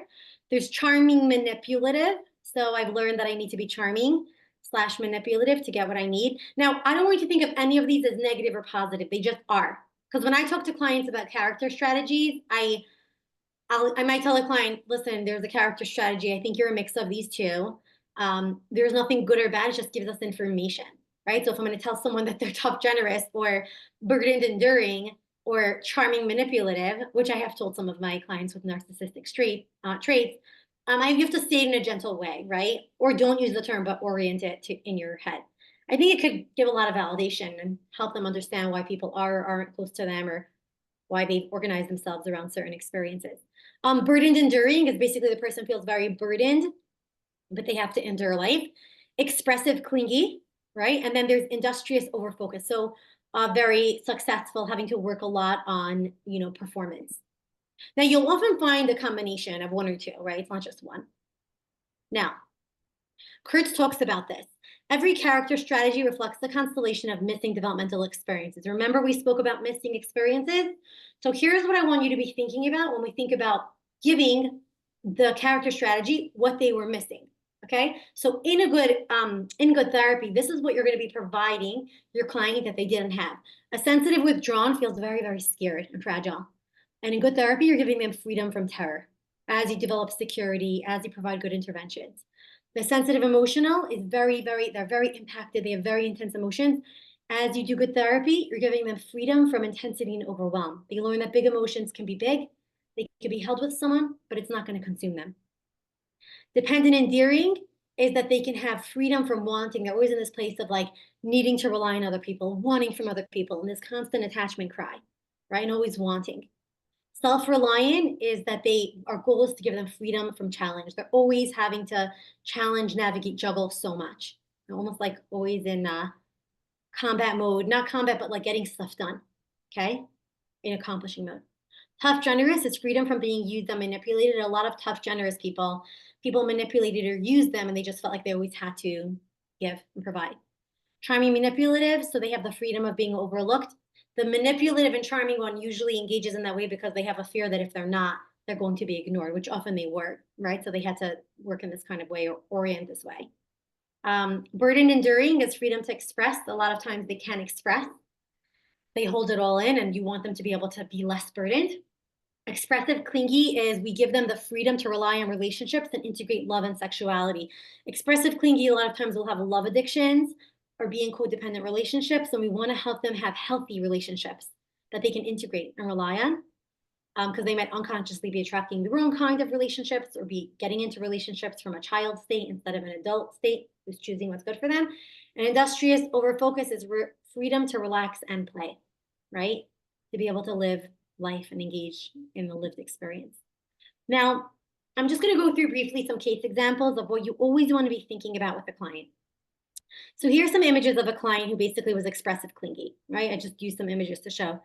There's charming, manipulative. So I've learned that I need to be charming / manipulative to get what I need. Now, I don't want you to think of any of these as negative or positive. They just are. Because when I talk to clients about character strategies, I might tell a client, listen, there's a character strategy. I think you're a mix of these two. There's nothing good or bad. It just gives us information, right? So if I'm going to tell someone that they're tough, generous, or burdened, enduring, or charming, manipulative, which I have told some of my clients with narcissistic traits, you have to say it in a gentle way, right? Or don't use the term, but orient it in your head. I think it could give a lot of validation and help them understand why people are or aren't close to them, or why they've organized themselves around certain experiences. Burdened, enduring is basically the person feels very burdened, but they have to endure life. Expressive, clingy, right? And then there's industrious, overfocused. So very successful, having to work a lot on, performance. Now, you'll often find a combination of one or two, right? It's not just one. Now, Kurtz talks about this. Every character strategy reflects the constellation of missing developmental experiences. Remember, we spoke about missing experiences? So here's what I want you to be thinking about when we think about giving the character strategy what they were missing. Okay, so in good therapy, this is what you're going to be providing your client that they didn't have. A sensitive withdrawn feels very, very scared and fragile. And in good therapy, you're giving them freedom from terror as you develop security, as you provide good interventions. The sensitive emotional is they're very impacted. They have very intense emotions. As you do good therapy, you're giving them freedom from intensity and overwhelm. They learn that big emotions can be big. They can be held with someone, but it's not going to consume them. Dependent endearing is that they can have freedom from wanting. They're always in this place of like needing to rely on other people, wanting from other people, and this constant attachment cry, right? And always wanting. Self-reliant is that our goal is to give them freedom from challenge. They're always having to challenge, navigate, juggle so much. They're almost like always in combat mode, not combat, but like getting stuff done, okay? In accomplishing mode. Tough, generous is freedom from being used and manipulated. A lot of tough, generous people manipulated or used them, and they just felt like they always had to give and provide. Charming, manipulative, so they have the freedom of being overlooked. The manipulative and charming one usually engages in that way because they have a fear that if they're not, they're going to be ignored, which often they were, right? So they had to work in this kind of way or orient this way. Burdened, enduring is freedom to express. A lot of times they can't express. They hold it all in, and you want them to be able to be less burdened. Expressive, clingy is we give them the freedom to rely on relationships and integrate love and sexuality. Expressive, clingy, a lot of times will have love addictions or be in codependent relationships, and we want to help them have healthy relationships that they can integrate and rely on, because they might unconsciously be attracting the wrong kind of relationships or be getting into relationships from a child state instead of an adult state who's choosing what's good for them. And industrious, overfocus is freedom to relax and play, right? To be able to live life and engage in the lived experience. Now, I'm just going to go through briefly some case examples of what you always want to be thinking about with a client. So here's some images of a client who basically was expressive clingy, right? I just used some images to show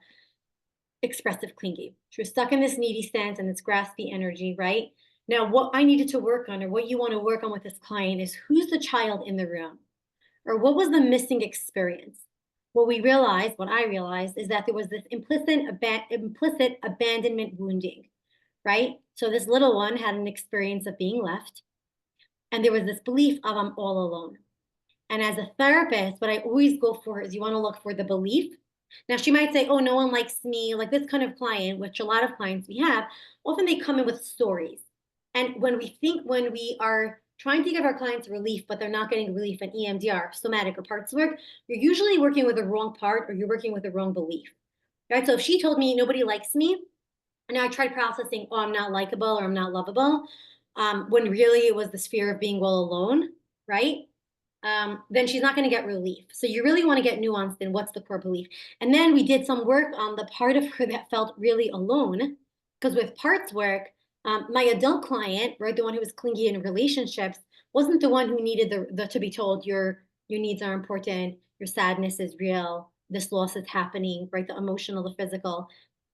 expressive clingy. She was stuck in this needy stance and this graspy energy, right? Now, what I needed to work on, or what you want to work on with this client, is who's the child in the room, or what was the missing experience? What I realized is that there was this implicit abandonment wounding, right? So this little one had an experience of being left, and there was this belief of I'm all alone. And as a therapist, what I always go for is you want to look for the belief. Now, she might say, oh, no one likes me. Like this kind of client, which a lot of clients we have, often they come in with stories. And when we are trying to give our clients relief, but they're not getting relief in EMDR, somatic or parts work, you're usually working with the wrong part, or you're working with the wrong belief, right? So if she told me nobody likes me, and I tried processing, oh, I'm not likable or I'm not lovable, when really it was this fear of being well alone, right? Then she's not going to get relief. So you really want to get nuanced in what's the core belief. And then we did some work on the part of her that felt really alone, because with parts work, my adult client, right, the one who was clingy in relationships, wasn't the one who needed to be told your needs are important, your sadness is real, this loss is happening, right? The emotional, the physical,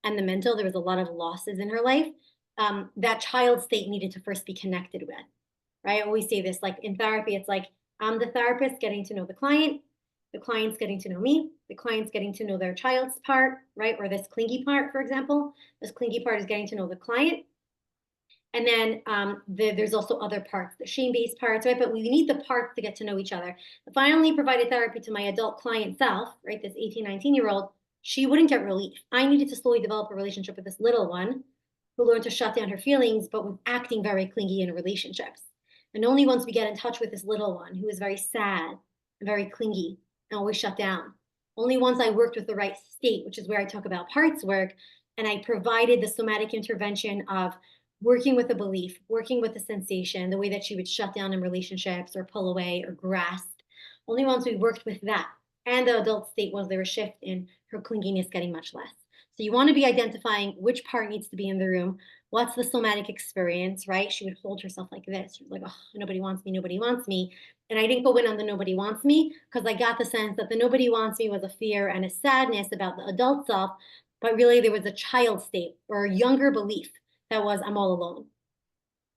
and the mental. There was a lot of losses in her life. That child state needed to first be connected with, right? I always say this, like in therapy, it's like I'm the therapist getting to know the client, The client's getting to know me. The client's getting to know their child's part, right? Or this clingy part, for example. This clingy part is getting to know the client. And then there's also other parts, the shame-based parts, right? But we need the parts to get to know each other. If I only provided therapy to my adult client self, right, this 18, 19-year-old, she wouldn't get relief. I needed to slowly develop a relationship with this little one who learned to shut down her feelings, but was acting very clingy in relationships. And only once we get in touch with this little one who is very sad and very clingy and always shut down, only once I worked with the right state, which is where I talk about parts work, and I provided the somatic intervention of working with a belief, working with a sensation, the way that she would shut down in relationships or pull away or grasp. Only once we worked with that and the adult state was there a shift in her clinginess getting much less. So you want to be identifying which part needs to be in the room. What's the somatic experience, right? She would hold herself like this. She was like, oh, nobody wants me, nobody wants me. And I didn't go in on the nobody wants me because I got the sense that the nobody wants me was a fear and a sadness about the adult self, but really there was a child state or a younger belief that was I'm all alone,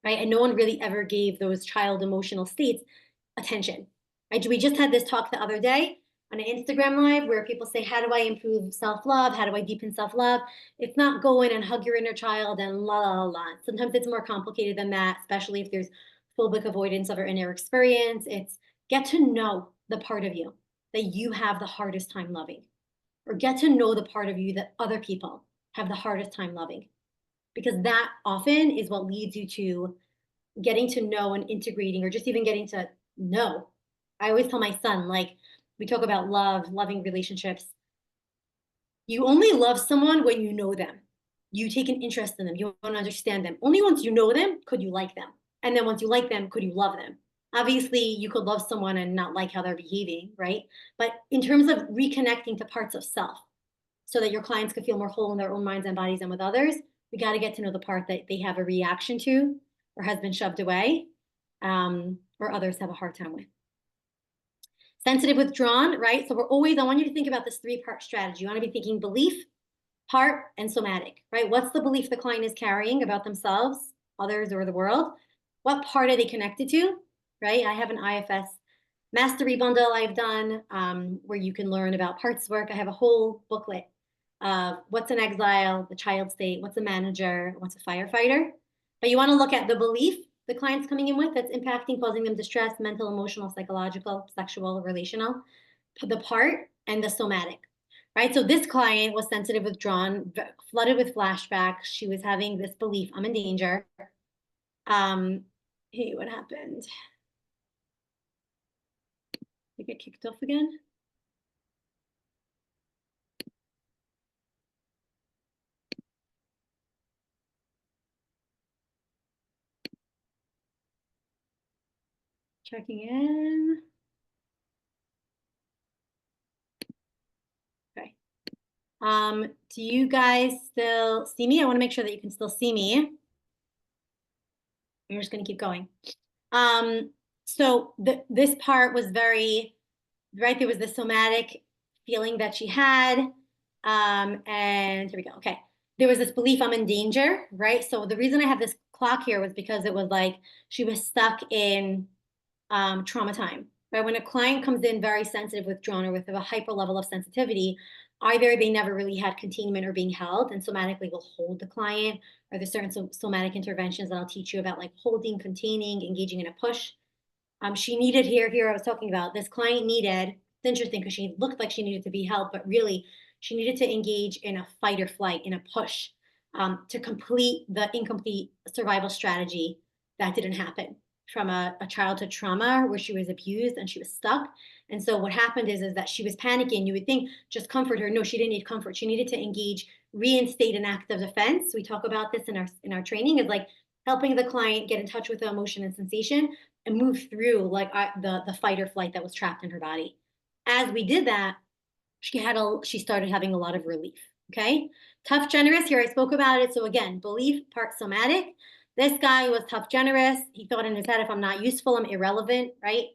right? And no one really ever gave those child emotional states attention, right? We just had this talk the other day on an Instagram live where people say, how do I improve self-love? How do I deepen self-love? It's not go in and hug your inner child and la, la, la. Sometimes it's more complicated than that, especially if there's phobic avoidance of our inner experience. It's get to know the part of you that you have the hardest time loving, or get to know the part of you that other people have the hardest time loving. Because that often is what leads you to getting to know and integrating, or just even getting to know. I always tell my son, like, we talk about love, loving relationships. You only love someone when you know them. You take an interest in them. You want to understand them. Only once you know them could you like them. And then once you like them, could you love them? Obviously, you could love someone and not like how they're behaving, right? But in terms of reconnecting to parts of self so that your clients could feel more whole in their own minds and bodies and with others, we got to get to know the part that they have a reaction to or has been shoved away, or others have a hard time with. Sensitive withdrawn, right? So I want you to think about this 3-part strategy. You want to be thinking belief, part, and somatic, right? What's the belief the client is carrying about themselves, others, or the world? What part are they connected to, right? I have an IFS mastery bundle I've done where you can learn about parts work. I have a whole booklet of what's an exile, the child state, what's a manager, what's a firefighter. But you want to look at the belief the client's coming in with that's impacting, causing them distress, mental, emotional, psychological, sexual, relational, the part, and the somatic, right? So this client was sensitive, withdrawn, flooded with flashbacks. She was having this belief, I'm in danger. Hey, what happened? Did I get kicked off again? Checking in. Okay. Do you guys still see me? I want to make sure that you can still see me. I'm just going to keep going. So this part was very, right, there was the somatic feeling that she had. And here we go. Okay. There was this belief I'm in danger, right? So the reason I have this clock here was because it was like she was stuck in trauma time, right? When a client comes in very sensitive, withdrawn, or with a hyper level of sensitivity, either they never really had containment or being held, and somatically will hold the client, or there's certain somatic interventions that I'll teach you about, like holding, containing, engaging in a push. She needed here I was talking about, this client needed, it's interesting because she looked like she needed to be held, but really she needed to engage in a fight or flight, in a push, to complete the incomplete survival strategy that didn't happen from a childhood trauma where she was abused and she was stuck. And so what happened is that she was panicking. You would think just comfort her. No, she didn't need comfort. She needed to engage, reinstate an act of defense. We talk about this in our training, is like helping the client get in touch with the emotion and sensation and move through like the fight or flight that was trapped in her body. As we did that, she started having a lot of relief. Okay, tough, generous. Here I spoke about it. So again, belief, part somatic. This guy was tough, generous. He thought in his head, if I'm not useful, I'm irrelevant, right?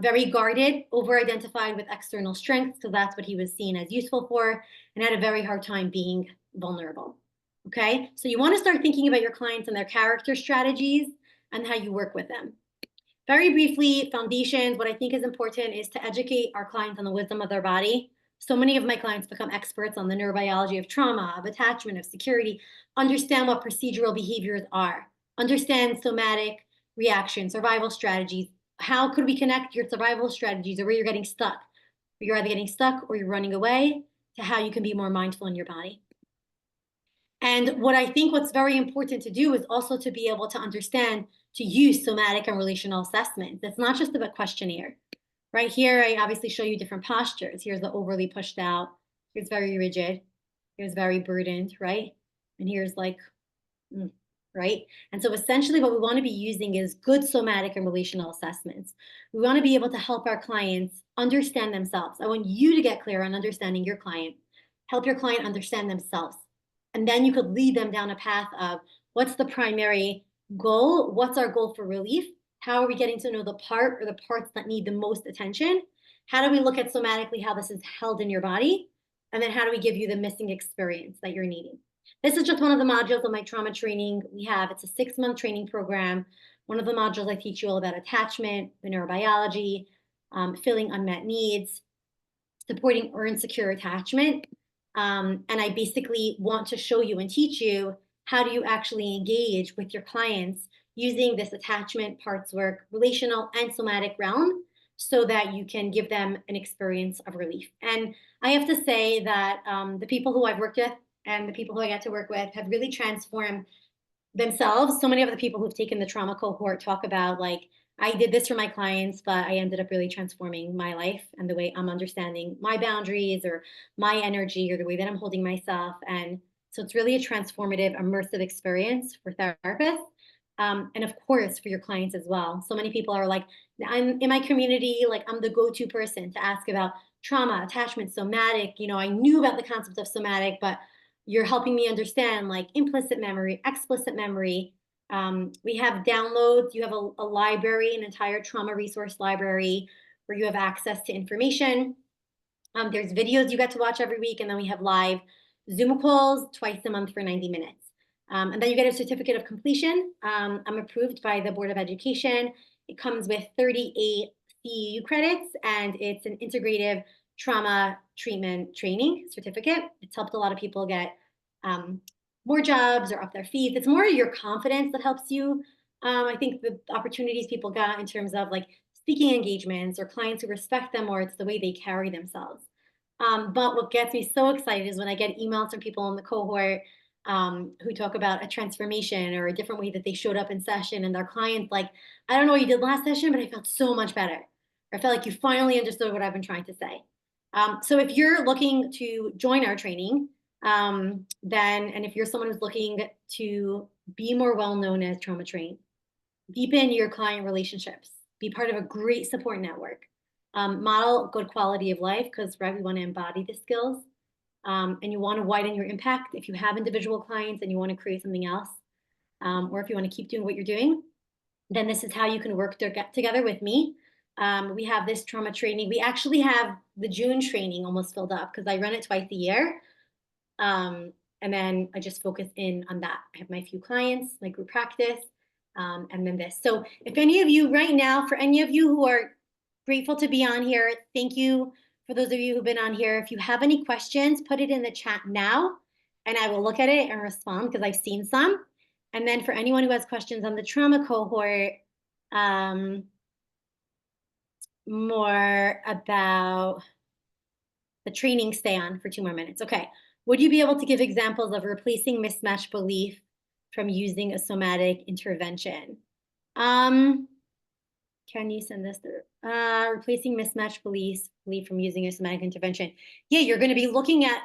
Very guarded, over-identified with external strengths, because that's what he was seen as useful for, and had a very hard time being vulnerable. Okay, so you want to start thinking about your clients and their character strategies and how you work with them. very briefly, foundations, what I think is important is to educate our clients on the wisdom of their body. So many of my clients become experts on the neurobiology of trauma, of attachment, of security, understand what procedural behaviors are, understand somatic reaction, survival strategies. How could we connect your survival strategies or where you're getting stuck? You're either getting stuck or you're running away, to how you can be more mindful in your body. And what I think what's very important to do is also to be able to understand to use somatic and relational assessments. It's not just about questionnaire. Right here, I obviously show you different postures. Here's the overly pushed out. Here's very rigid. Here's very burdened, right? And here's like, right? And so essentially what we want to be using is good somatic and relational assessments. We want to be able to help our clients understand themselves. I want you to get clear on understanding your client, help your client understand themselves. And then you could lead them down a path of what's the primary goal? What's our goal for relief? How are we getting to know the part or the parts that need the most attention? How do we look at somatically how this is held in your body? And then how do we give you the missing experience that you're needing? This is just one of the modules of my trauma training we have. It's a 6-month training program. One of the modules I teach you all about attachment, the neurobiology, filling unmet needs, supporting earned secure attachment. And I basically want to show you and teach you how do you actually engage with your clients using this attachment parts work, relational and somatic realm, so that you can give them an experience of relief. And I have to say that the people who I've worked with and the people who I get to work with have really transformed themselves. So many of the people who've taken the trauma cohort talk about like, I did this for my clients, but I ended up really transforming my life and the way I'm understanding my boundaries or my energy or the way that I'm holding myself. And so it's really a transformative, immersive experience for therapists. And of course, for your clients as well. So many people are like, I'm in my community, like I'm the go-to person to ask about trauma, attachment, somatic. You know, I knew about the concept of somatic, but you're helping me understand like implicit memory, explicit memory. We have downloads. You have a library, an entire trauma resource library where you have access to information. There's videos you get to watch every week, and then we have live Zoom calls twice a month for 90 minutes. And then you get a certificate of completion. I'm approved by the Board of Education. It comes with 38 CEU credits, and it's an integrative trauma treatment training certificate. It's helped a lot of people get more jobs or up their feet. It's more your confidence that helps you. I think the opportunities people got in terms of like speaking engagements or clients who respect them, or it's the way they carry themselves. But what gets me so excited is when I get emails from people in the cohort who talk about a transformation or a different way that they showed up in session, and their clients like, I don't know what you did last session, but I felt so much better. Or I felt like you finally understood what I've been trying to say. So if you're looking to join our training, and if you're someone who's looking to be more well-known as trauma trained, deepen your client relationships, be part of a great support network, model good quality of life, because right, we want to embody the skills, and you want to widen your impact. If you have individual clients and you want to create something else, or if you want to keep doing what you're doing, then this is how you can work together with me. We have this trauma training. We actually have the June training almost filled up because I run it twice a year. And then I just focus in on that. I have my few clients, my group practice, and then this. So if any of you right now, for any of you who are grateful to be on here, thank you. For those of you who've been on here, if you have any questions, put it in the chat now, and I will look at it and respond because I've seen some. And then for anyone who has questions on the trauma cohort, more about the training, stay on for 2 more minutes. Okay. Would you be able to give examples of replacing mismatched belief from using a somatic intervention? Can you send this through? Replacing mismatched belief from using a somatic intervention. Yeah, you're going to be looking at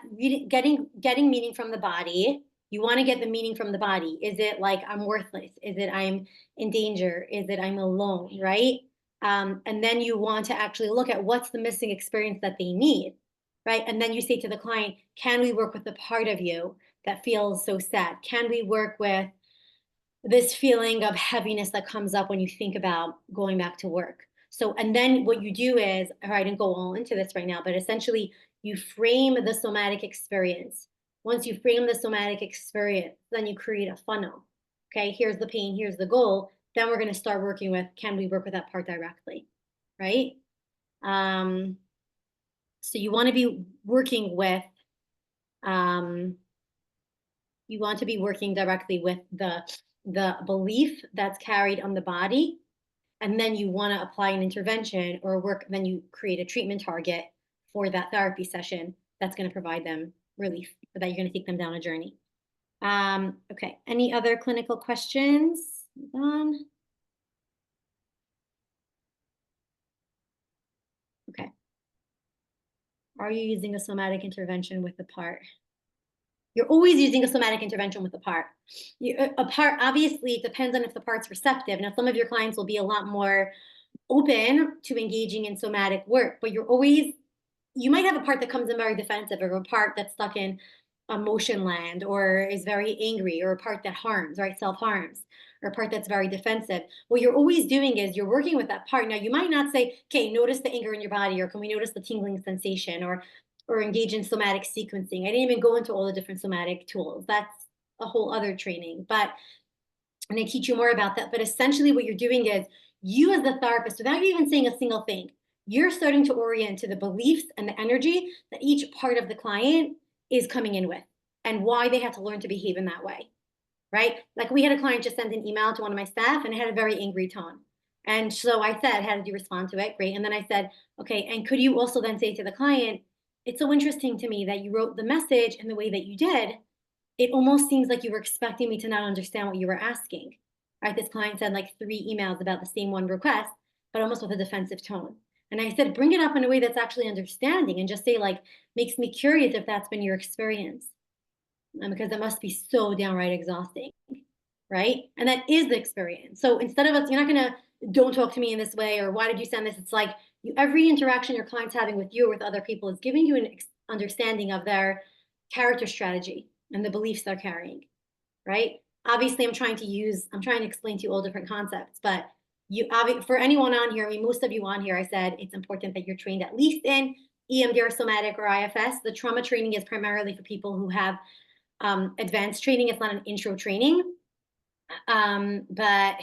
getting meaning from the body. You want to get the meaning from the body. Is it like I'm worthless? Is it I'm in danger? Is it I'm alone, right? And then you want to actually look at what's the missing experience that they need, right? And then you say to the client, can we work with the part of you that feels so sad? Can we work with this feeling of heaviness that comes up when you think about going back to work? So, and then what you do is, all right, I didn't go all into this right now, but essentially you frame the somatic experience. Once you frame the somatic experience, then you create a funnel. Okay, here's the pain, here's the goal. then we're going to start working with, can we work with that part directly, right? So you want to be working with, you want to be working directly with the belief that's carried on the body, and then you want to apply an intervention or work, then you create a treatment target for that therapy session that's going to provide them relief, or that you're going to take them down a journey. Okay, any other clinical questions? Hold on. Okay. Are you using a somatic intervention with the part? You're always using a somatic intervention with the part. A part, obviously, it depends on if the part's receptive. Now, some of your clients will be a lot more open to engaging in somatic work, but you might have a part that comes in very defensive, or a part that's stuck in emotion land, or is very angry, or a part that harms, right? Self-harms, or a part that's very defensive. What you're always doing is you're working with that part. Now, you might not say, okay, notice the anger in your body, or can we notice the tingling sensation, or engage in somatic sequencing. I didn't even go into all the different somatic tools. That's a whole other training, but I'm going to teach you more about that. But essentially what you're doing is, you as the therapist, without you even saying a single thing, you're starting to orient to the beliefs and the energy that each part of the client is coming in with, and why they have to learn to behave in that way, right? Like, we had a client just send an email to one of my staff, and it had a very angry tone. And so I said, how did you respond to it? Great. And then I said, okay, and could you also then say to the client, it's so interesting to me that you wrote the message in the way that you did. It almost seems like you were expecting me to not understand what you were asking. Right? This client sent like 3 emails about the same one request, but almost with a defensive tone. And I said, bring it up in a way that's actually understanding, and just say, like, makes me curious if that's been your experience. Because it must be so downright exhausting, right? And that is the experience. So instead of us, you're not gonna, don't talk to me in this way, or why did you send this? It's like, every interaction your client's having with you or with other people is giving you an understanding of their character strategy and the beliefs they're carrying, right? Obviously, I'm trying to explain to you all different concepts, but for anyone on here, I mean, most of you on here, I said it's important that you're trained at least in EMDR, somatic, or IFS. The trauma training is primarily for people who have advanced training. It's not an intro training. But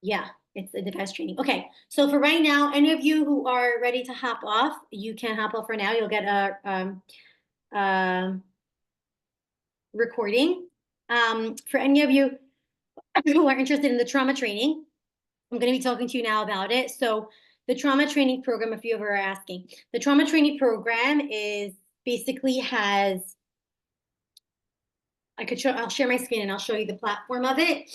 yeah, it's a advanced training. Okay, so for right now, any of you who are ready to hop off, you can hop off for now. You'll get a recording. For any of you who are interested in the trauma training, I'm going to be talking to you now about it. So the trauma training program, if you ever are asking, the trauma training program is basically has, I'll share my screen and I'll show you the platform of it.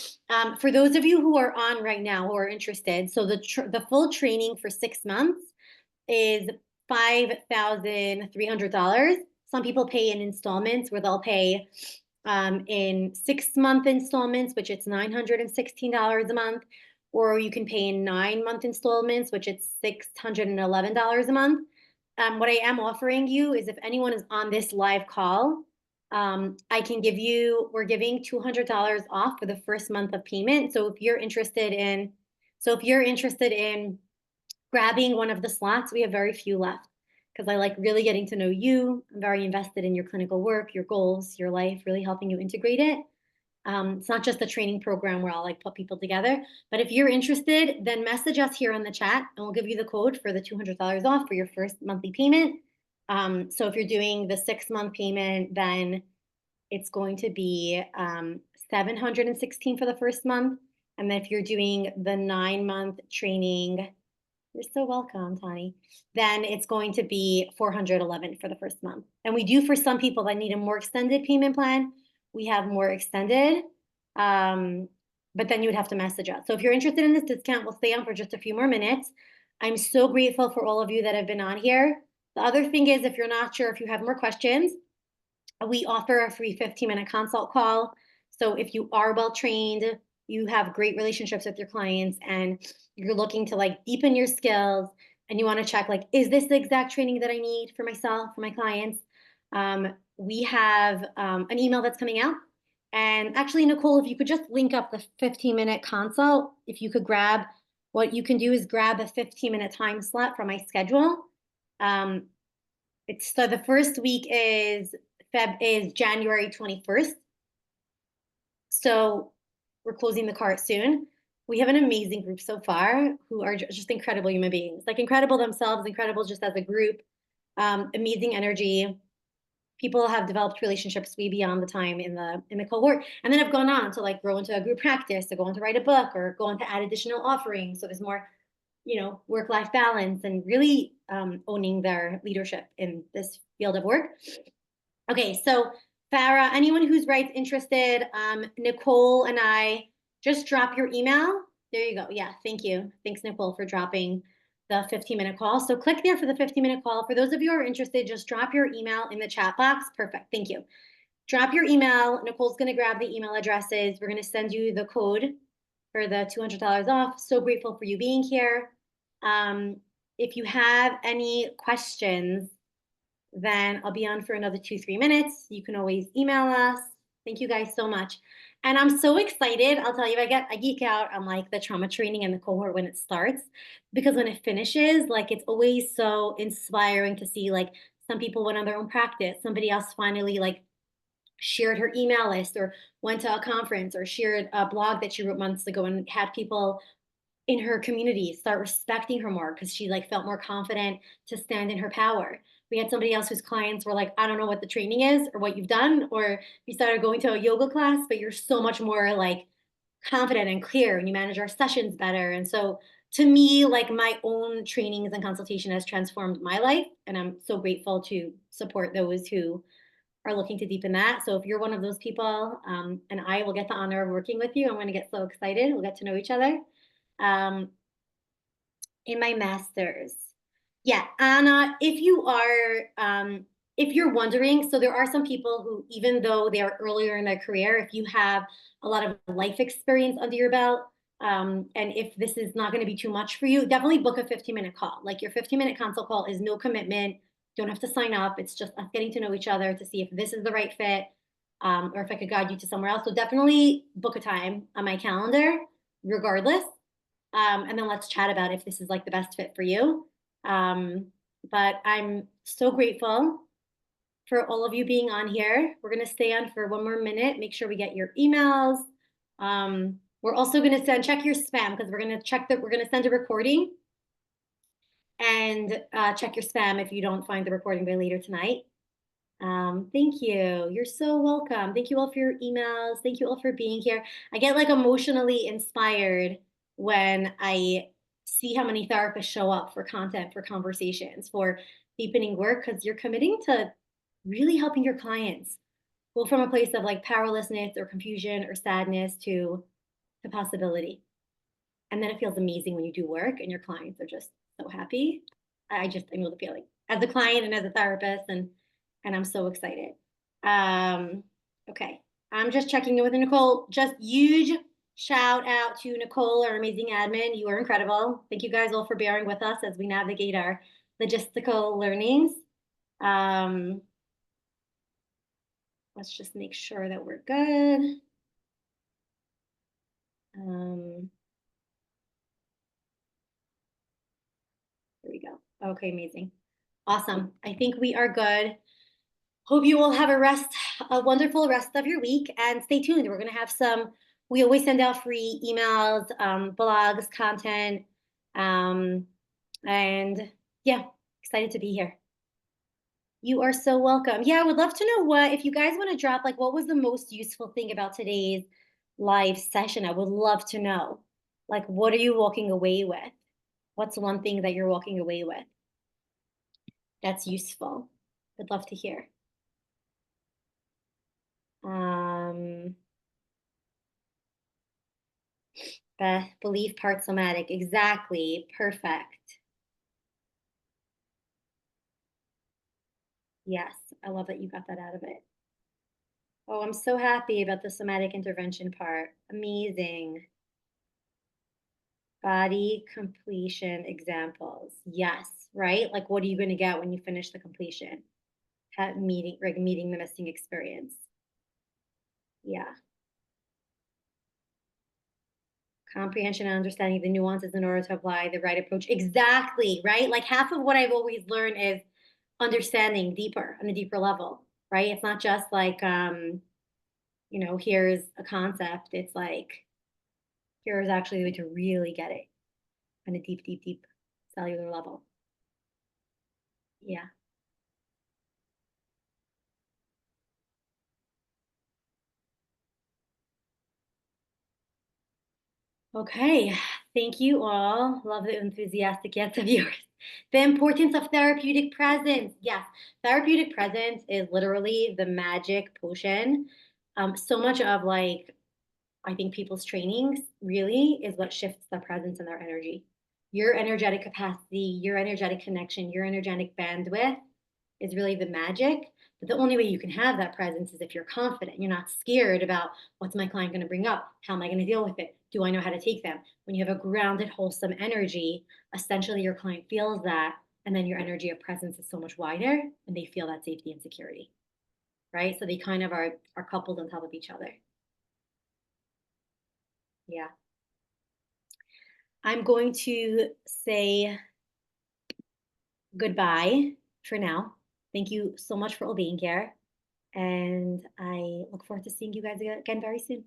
For those of you who are on right now who are interested, so the full training for 6 months is $5,300. Some people pay in installments, where they'll pay in 6-month installments, which it's $916 a month, or you can pay in 9-month installments, which it's $611 a month. What I am offering you is, if anyone is on this live call, we're giving $200 off for the first month of payment. So if you're interested in grabbing one of the slots, we have very few left, because I like really getting to know you. I'm very invested in your clinical work, your goals, your life, really helping you integrate it. It's not just a training program where I'll like put people together, but if you're interested, then message us here on the chat and we'll give you the code for the $200 off for your first monthly payment. So if you're doing the 6-month payment, then it's going to be $716 for the first month. And then if you're doing the 9-month training, you're so welcome, Tani, then it's going to be $411 for the first month. And we do, for some people that need a more extended payment plan, we have more extended, but then you would have to message us. So if you're interested in this discount, we'll stay on for just a few more minutes. I'm so grateful for all of you that have been on here. The other thing is, if you're not sure, if you have more questions, we offer a free 15-minute consult call. So if you are well trained, you have great relationships with your clients, and you're looking to like deepen your skills, and you want to check, like, is this the exact training that I need for myself, for my clients? We have an email that's coming out. And actually, Nicole, if you could just link up the 15-minute consult, if you could what you can do is grab a 15-minute time slot from my schedule. So the first week is January 21st. So we're closing the cart soon. We have an amazing group so far who are just incredible human beings, like incredible themselves, incredible just as a group, amazing energy. People have developed relationships way beyond the time in the cohort, and then have gone on to like grow into a group practice, to go on to write a book, or go on to add additional offerings. So there's more, work-life balance, and really owning their leadership in this field of work. Okay, so Farah, anyone who's interested, Nicole and I, just drop your email. There you go. Yeah, thank you. Thanks, Nicole, for dropping the 15-minute call. So click there for the 15-minute call. For those of you who are interested, just drop your email in the chat box. Perfect. Thank you. Drop your email. Nicole's going to grab the email addresses. We're going to send you the code for the $200 off. So grateful for you being here. If you have any questions, then I'll be on for another 2-3 minutes. You can always email us. Thank you guys so much. And I'm so excited. I'll tell you, I geek out on like the trauma training and the cohort when it starts, because when it finishes, like it's always so inspiring to see like some people went on their own practice. Somebody else finally like shared her email list, or went to a conference, or shared a blog that she wrote months ago, and had people in her community start respecting her more because she like felt more confident to stand in her power. We had somebody else whose clients were like, I don't know what the training is or what you've done, or you started going to a yoga class, but you're so much more like confident and clear, and you manage our sessions better. And so to me, like my own trainings and consultation has transformed my life, and I'm so grateful to support those who are looking to deepen that. So if you're one of those people, and I will get the honor of working with you, I'm going to get so excited. We'll get to know each other. In my master's. Yeah, Anna, if you're wondering, so there are some people who, even though they are earlier in their career, if you have a lot of life experience under your belt, and if this is not going to be too much for you, definitely book a 15-minute call. Like your 15-minute consult call is no commitment. Don't have to sign up. It's just us getting to know each other to see if this is the right fit, or if I could guide you to somewhere else. So definitely book a time on my calendar, regardless. And then let's chat about if this is like the best fit for you. But I'm so grateful for all of you being on here. We're going to stay on for one more minute. Make sure we get your emails. We're also going to check your spam, because we're going to send a recording, and check your spam if you don't find the recording by later tonight. Thank you. You're so welcome. Thank you all for your emails. Thank you all for being here. I get like emotionally inspired when I see how many therapists show up for content, for conversations, for deepening work, because you're committing to really helping your clients go from a place of like powerlessness or confusion or sadness to possibility. And then it feels amazing when you do work and your clients are just so happy. I know the feeling as a client and as a therapist, and I'm so excited. Okay, I'm just checking in with Nicole. Just huge shout out to Nicole, our amazing admin. You are incredible. Thank you guys all for bearing with us as we navigate our logistical learnings. Let's just make sure that we're good. There we go. Okay, amazing. Awesome. I think we are good. Hope you all have a wonderful rest of your week, and stay tuned. We're going to have we always send out free emails, blogs, content, and yeah, excited to be here. You are so welcome. Yeah, I would love to know if you guys want to drop, like, what was the most useful thing about today's live session? I would love to know. Like, what are you walking away with? What's one thing that you're walking away with that's useful? I'd love to hear. Belief part somatic. Exactly. Perfect. Yes, I love that you got that out of it. Oh, I'm so happy about the somatic intervention part. Amazing. Body completion examples. Yes, right? Like, what are you going to get when you finish the completion? Meeting the missing experience. Yeah. Comprehension and understanding the nuances in order to apply the right approach. Exactly, right? Like half of what I've always learned is understanding deeper on a deeper level, right? It's not just like, here's a concept. It's like Here is actually the way to really get it on a deep, deep, deep cellular level. Yeah. Okay, thank you all. Love the enthusiastic yes of yours. The importance of therapeutic presence. Yes, therapeutic presence is literally the magic potion. So much of like, I think people's trainings really is what shifts their presence and their energy. Your energetic capacity, your energetic connection, your energetic bandwidth is really the magic. But the only way you can have that presence is if you're confident. You're not scared about what's my client going to bring up? How am I going to deal with it? Do I know how to take them? When you have a grounded, wholesome energy, essentially your client feels that. And then your energy of presence is so much wider and they feel that safety and security. Right. So they kind of are coupled on top of each other. Yeah. I'm going to say goodbye for now. Thank you so much for all being here. And I look forward to seeing you guys again very soon.